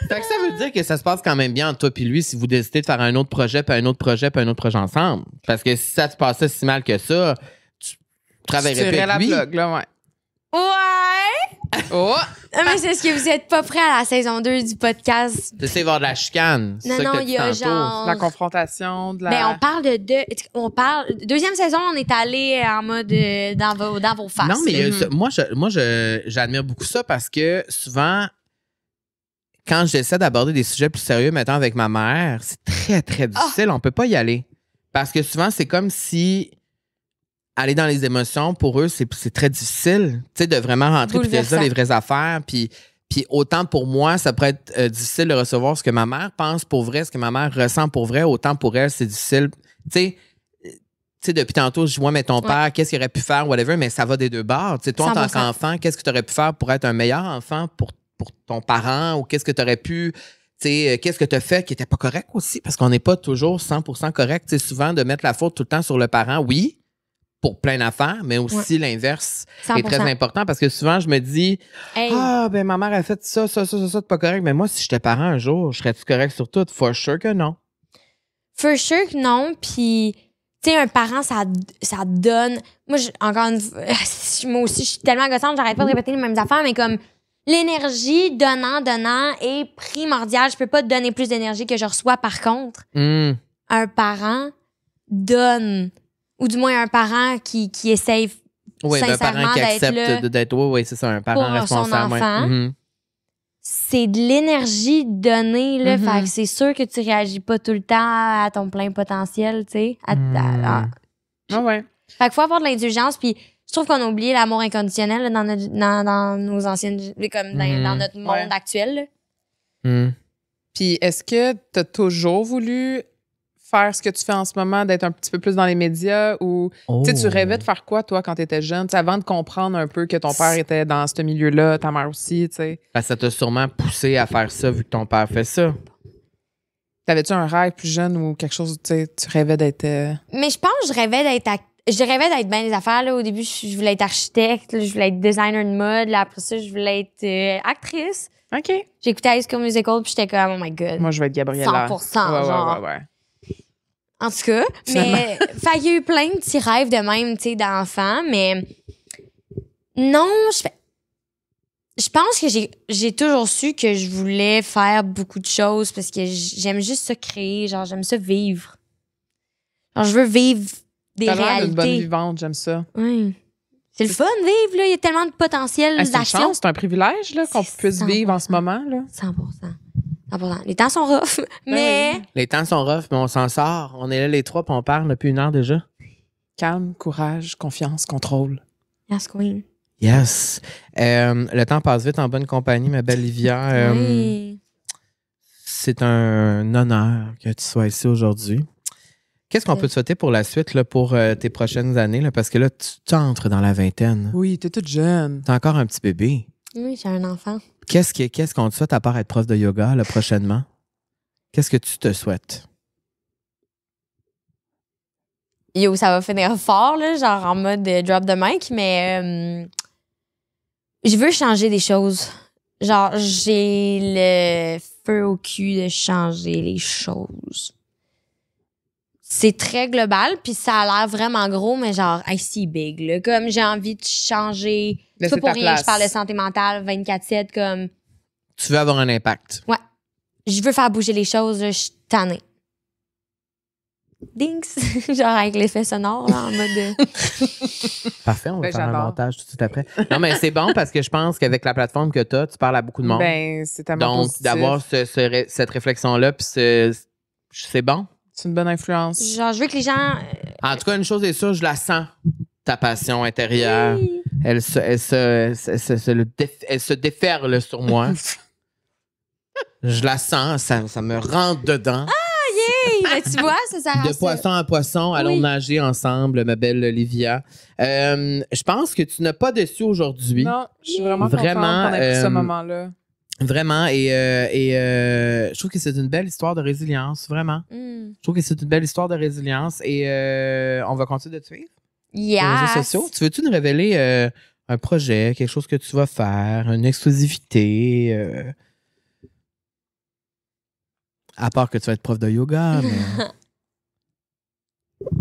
S1: Fait que ça veut dire que ça se passe quand même bien entre toi et lui si vous décidez de faire un autre projet, puis un autre projet, puis un autre projet ensemble. Parce que si ça te passait si mal que ça, tu travaillerais pas avec lui.
S2: La plug, là, ouais.
S3: Oh! Mais c'est ce que vous êtes pas prêts à la saison 2 du podcast.
S1: T'essaies d'avoir de la chicane.
S3: Non, il y a genre...
S2: La confrontation, de la...
S3: Ben, on parle de deuxième saison, on est allé en mode dans vos faces.
S1: Non, mais moi, j'admire beaucoup ça parce que souvent, quand j'essaie d'aborder des sujets plus sérieux, mettons avec ma mère, c'est très, très difficile. On peut pas y aller. Parce que souvent, c'est comme si aller dans les émotions, pour eux, c'est très difficile, tu sais, de vraiment rentrer et dire les vraies affaires. Puis autant pour moi, ça pourrait être difficile de recevoir ce que ma mère pense pour vrai, ce que ma mère ressent pour vrai, autant pour elle, c'est difficile. Tu sais, depuis tantôt, je vois, mais ton père, qu'est-ce qu'il aurait pu faire, whatever, mais ça va des deux bords. Tu sais, toi, en tant qu'enfant, qu'est-ce que tu aurais pu faire pour être un meilleur enfant pour ton parent, ou qu'est-ce que tu aurais pu... qu'est-ce que tu as fait qui n'était pas correct aussi? Parce qu'on n'est pas toujours 100% correct. T'sais, souvent, de mettre la faute tout le temps sur le parent, oui, pour plein d'affaires, mais aussi l'inverse 100%. Est très important parce que souvent, je me dis ben ma mère a fait ça, c'est pas correct. Mais moi, si j'étais parent un jour, je serais-tu correct sur tout? For sure que non.
S3: For sure que non. Puis, tu sais, un parent, ça donne... Moi, moi aussi, je suis tellement gossante, j'arrête pas de répéter les mêmes affaires, mais comme... L'énergie donnant est primordiale. Je peux pas te donner plus d'énergie que je reçois. Par contre, un parent donne, ou du moins un parent qui essaye sincèrement
S1: d'être là. Oui, c'est ça, un parent responsable.
S3: Son enfant. C'est de l'énergie donnée, là. Fait que c'est sûr que tu réagis pas tout le temps à ton plein potentiel, tu sais.
S2: Ouais.
S3: Fait qu'il faut avoir de l'indulgence, puis je trouve qu'on a oublié l'amour inconditionnel là, dans nos anciennes... comme dans notre monde actuel.
S2: Puis est-ce que tu as toujours voulu faire ce que tu fais en ce moment, d'être un petit peu plus dans les médias, ou tu rêvais de faire quoi, toi, quand tu étais jeune? T'sais, avant de comprendre un peu que ton père était dans ce milieu-là, ta mère aussi, tu sais.
S1: Ça t'a sûrement poussé à faire ça vu que ton père fait ça.
S2: T'avais-tu un rêve plus jeune ou quelque chose, tu rêvais d'être...
S3: Mais je pense que je rêvais d'être bien des affaires. Là. Au début, je voulais être architecte, là, je voulais être designer de mode. Là, après ça, je voulais être actrice.
S2: OK.
S3: J'écoutais High School Musical, puis j'étais comme, oh my God.
S2: Moi, je vais être Gabriella.
S3: 100%, genre.
S2: Ouais.
S3: En tout cas, mais il y a eu plein de petits rêves de même, tu sais, d'enfants, mais non, je pense que j'ai toujours su que je voulais faire beaucoup de choses parce que j'aime juste ça créer, genre, j'aime ça vivre. Genre, je veux vivre des réalités.
S2: Une bonne vivante, j'aime ça.
S3: Oui. C'est le fun de vivre, là. Il y a tellement de potentiel d'action.
S2: C'est un privilège, là, qu'on puisse vivre en ce moment, là.
S3: 100%. Les temps sont rough, mais...
S1: Oui. Les temps sont rough, mais on s'en sort. On est là les trois, puis on parle depuis 1 heure déjà.
S2: Calme, courage, confiance, contrôle.
S3: Yes, queen.
S1: Yes. Le temps passe vite en bonne compagnie, ma belle Livia.
S3: Oui.
S1: C'est un honneur que tu sois ici aujourd'hui. Qu'est-ce qu'on peut te souhaiter pour la suite, là, pour tes prochaines années? Là, parce que là, tu entres dans la vingtaine.
S2: Oui, t'es toute jeune.
S1: T'es encore un petit bébé.
S3: Oui, j'ai un enfant.
S1: Qu'est-ce qu'on te souhaite à part être prof de yoga là, prochainement? Qu'est-ce que tu te souhaites?
S3: Yo, ça va finir fort, là, genre en mode drop the mic, mais je veux changer des choses. Genre, j'ai le feu au cul de changer les choses. c'est très global, puis ça a l'air vraiment gros, mais genre, I see big, là. Comme j'ai envie de changer. C'est pas pour rien, je parle de santé mentale 24/7, comme.
S1: Tu veux avoir un impact.
S3: Ouais. Je veux faire bouger les choses, là, je suis tannée. Dings! Genre avec l'effet sonore, là, en mode.
S1: Parfait, on va faire un montage tout de suite après. Non, mais c'est bon parce que je pense qu'avec la plateforme que tu as, tu parles à beaucoup de monde.
S2: Ben, c'est tellement
S1: donc,
S2: positif.
S1: d'avoir cette réflexion-là, puis c'est bon.
S2: C'est une bonne influence.
S3: Genre, je veux que les gens.
S1: En tout cas, une chose est sûre, je la sens, ta passion intérieure. Oui. Elle se déferle sur moi. Je la sens, ça me rentre dedans.
S3: Mais tu vois, ça sert à
S1: de poisson à poisson, allons nager ensemble, ma belle Olivia. Je pense que tu n'as pas déçu aujourd'hui.
S2: Non, je suis vraiment contente qu'on ait pris ce moment-là.
S1: Vraiment, et je trouve que c'est une belle histoire de résilience, vraiment. Je trouve que c'est une belle histoire de résilience et on va continuer de te suivre.
S3: Yes.
S1: Les réseaux sociaux. Tu veux-tu nous révéler un projet, quelque chose que tu vas faire, une exclusivité? À part que tu vas être prof de yoga,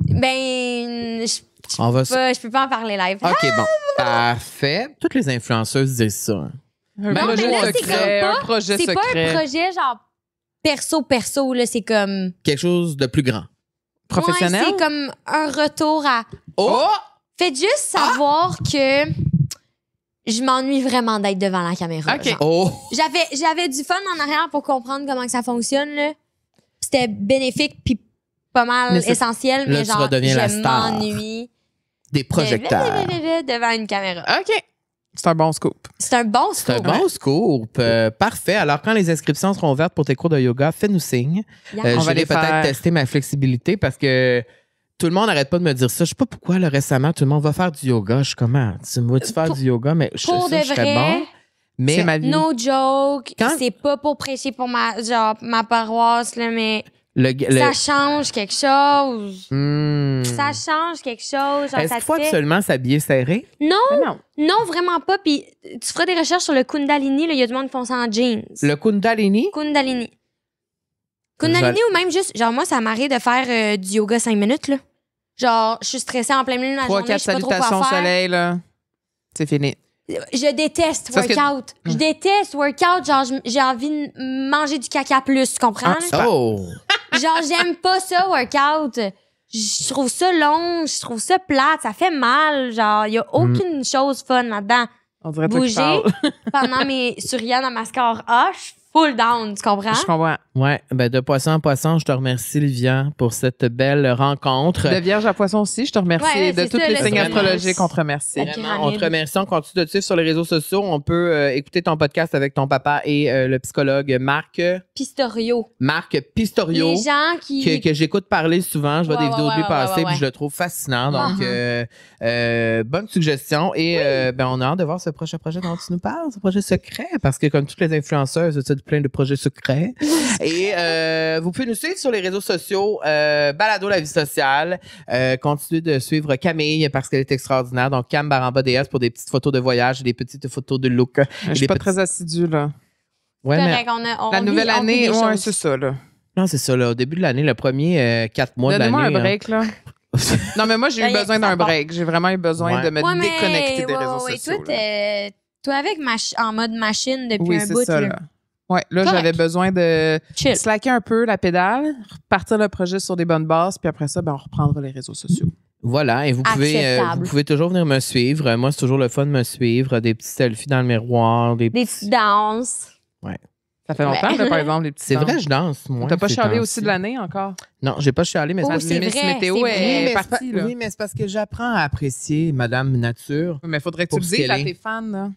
S1: mais...
S3: Ben, je peux pas en parler live.
S1: OK, bon. Parfait. Toutes les influenceuses disent ça.
S2: Un projet secret.
S3: C'est pas un projet genre perso, là. C'est comme...
S1: Quelque chose de plus grand.
S2: Professionnel?
S3: Ouais, c'est comme un retour à...
S1: Oh!
S3: Faites juste savoir que... Je m'ennuie vraiment d'être devant la caméra.
S2: OK.
S1: Oh.
S3: J'avais du fun en arrière pour comprendre comment que ça fonctionne, là. C'était bénéfique puis pas mal essentiel, mais genre, je m'ennuie.
S1: Des projecteurs.
S3: Devant une caméra.
S2: OK. C'est un bon scoop.
S3: C'est un bon scoop.
S1: C'est un bon scoop. Parfait. Alors, quand les inscriptions seront ouvertes pour tes cours de yoga, fais-nous signe.
S2: On va
S1: peut-être tester ma flexibilité parce que tout le monde n'arrête pas de me dire ça. Je sais pas pourquoi, là, récemment, tout le monde va faire du yoga. Je suis comment? Tu me vois-tu faire du yoga? Mais je serais bon. Mais
S3: c'est ma vie. No joke. C'est pas pour prêcher pour ma paroisse, là, mais ça change quelque chose. Ça change quelque chose. Genre,
S1: est-ce qu'il faut absolument s'habiller serré?
S3: Non, vraiment pas. Puis tu feras des recherches sur le Kundalini. Il y a du monde qui font ça en jeans.
S1: Le Kundalini?
S3: Kundalini ou même juste... Genre, moi, ça m'arrive de faire du yoga 5 minutes, là. Genre, je suis stressée en plein milieu de la journée.
S2: 3-4 salutations au soleil, là. C'est fini.
S3: Je déteste workout. Je déteste workout. Genre, j'ai envie de manger du caca plus, tu comprends? Genre, j'aime pas ça, workout. Je trouve ça long, je trouve ça plate, ça fait mal. Genre, il y a aucune chose fun là-dedans.
S2: On dirait
S3: bouger pendant mes Surian à mascara. Je suis full down, tu comprends?
S2: Je comprends.
S1: Ouais, ben de poisson en poisson, je te remercie, Livia, pour cette belle rencontre.
S2: De vierge à poisson aussi, je te remercie. De tous les signes astrologiques, on te remercie.
S1: Vraiment, on te remercie. On continue de te suivre sur les réseaux sociaux. On peut écouter ton podcast avec ton papa et le psychologue Marc
S3: Pistorio.
S1: Les
S3: gens
S1: que j'écoute parler souvent. Je vois des vidéos de lui passer puis je le trouve fascinant. Donc, bonne suggestion. Et ben, on a hâte de voir ce prochain projet dont tu nous parles, ce projet secret, parce que comme toutes les influenceuses, tu as plein de projets secrets. Et vous pouvez nous suivre sur les réseaux sociaux, Balado La Vie Sociale. Continuez de suivre Camille parce qu'elle est extraordinaire. Donc, Cam Baramba DS pour des petites photos de voyage et des petites photos de look.
S2: Je suis pas très assidue, là.
S1: Ouais, mais
S2: la nouvelle année, ouais, c'est ça, là.
S1: Non, c'est ça, là. Au début de l'année, le premier 4 mois de l'année.
S2: Donne-moi un break, là. Non, mais moi, j'ai eu besoin d'un break. J'ai vraiment eu besoin de me déconnecter des réseaux sociaux.
S3: Toi, avec en mode machine depuis un bout,
S2: ça, là. Ouais, là, j'avais besoin de slacker un peu la pédale, repartir le projet sur des bonnes bases, puis après ça, ben, on reprendra les réseaux sociaux.
S1: Voilà, et vous pouvez toujours venir me suivre. Moi, c'est toujours le fun de me suivre. Des petits selfies dans le miroir. Des
S3: petites danses.
S1: Ouais.
S2: Ça fait longtemps, là, par exemple, les petits
S1: C'est vrai, je danse, moi.
S2: T'as pas chialé aussi de l'année encore?
S1: Non, j'ai pas chialé, mais
S3: c'est
S2: Miss Météo est partie, là.
S1: Oui, mais c'est parce que j'apprends à apprécier Madame Nature.
S2: Mais faudrait que tu le dises à tes fans, là.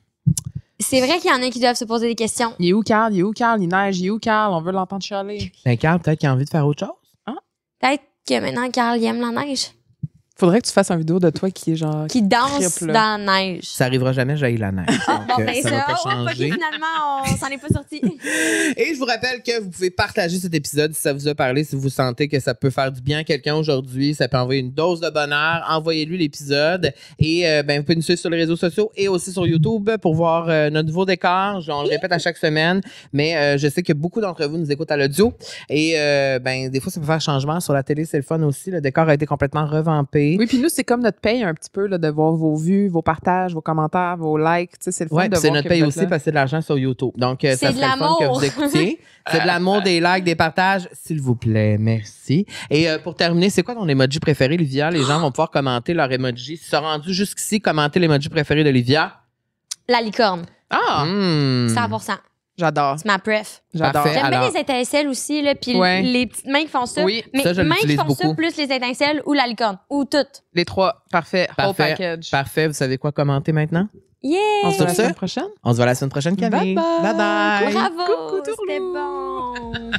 S3: C'est vrai qu'il y en a qui doivent se poser des questions.
S2: Il est où, Carl? Il neige? Il est où, Carl? On veut l'entendre chialer.
S1: Ben, Carl, peut-être qu'il a envie de faire autre chose.
S3: Peut-être que maintenant, Carl, il aime la neige.
S2: Faudrait que tu fasses une vidéo de toi qui est genre...
S3: Qui danse dans la neige.
S1: Ça arrivera jamais, j'ai la neige.
S3: Bon, ben ça va pas changer. Finalement, on s'en est pas sorti.
S1: Et je vous rappelle que vous pouvez partager cet épisode si ça vous a parlé, si vous sentez que ça peut faire du bien à quelqu'un aujourd'hui, ça peut envoyer une dose de bonheur, envoyez-lui l'épisode. Et vous pouvez nous suivre sur les réseaux sociaux et aussi sur YouTube pour voir notre nouveau décor. On le répète à chaque semaine, mais je sais que beaucoup d'entre vous nous écoutent à l'audio. Et des fois, ça peut faire changement. Sur la télé, c'est le fun aussi. Le décor a été complètement revampé.
S2: Oui, puis nous, c'est comme notre paye un petit peu là, de voir vos vues, vos partages, vos commentaires, vos likes. C'est le fun de voir.
S1: C'est notre paye aussi parce que c'est de l'argent sur YouTube. Donc, ça serait le fun que vous écoutiez. C'est de l'amour, des likes, des partages. S'il vous plaît, merci. Et pour terminer, c'est quoi ton emoji préféré, Livia? Les gens vont pouvoir commenter leur emoji. Si tu as rendu jusqu'ici, commenter l'emoji préféré de Livia.
S3: La licorne.
S2: Ah!
S3: 100%.
S2: J'adore.
S3: C'est ma préf.
S2: J'adore.
S3: J'aime bien les étincelles aussi, là, puis les petites mains qui font ça.
S2: Oui,
S3: mais
S1: ça, je
S3: mains qui font
S1: beaucoup.
S3: ça, plus les étincelles ou la licorne, ou toutes.
S2: Les trois. Parfait. Whole
S1: Parfait.
S2: package.
S1: Parfait. Vous savez quoi commenter maintenant?
S3: Yeah!
S2: On se voit la semaine prochaine.
S1: On se voit la semaine prochaine, Camille.
S2: Bye bye.
S1: Bye bye.
S3: Bravo!
S2: Coucou,
S3: C'était bon!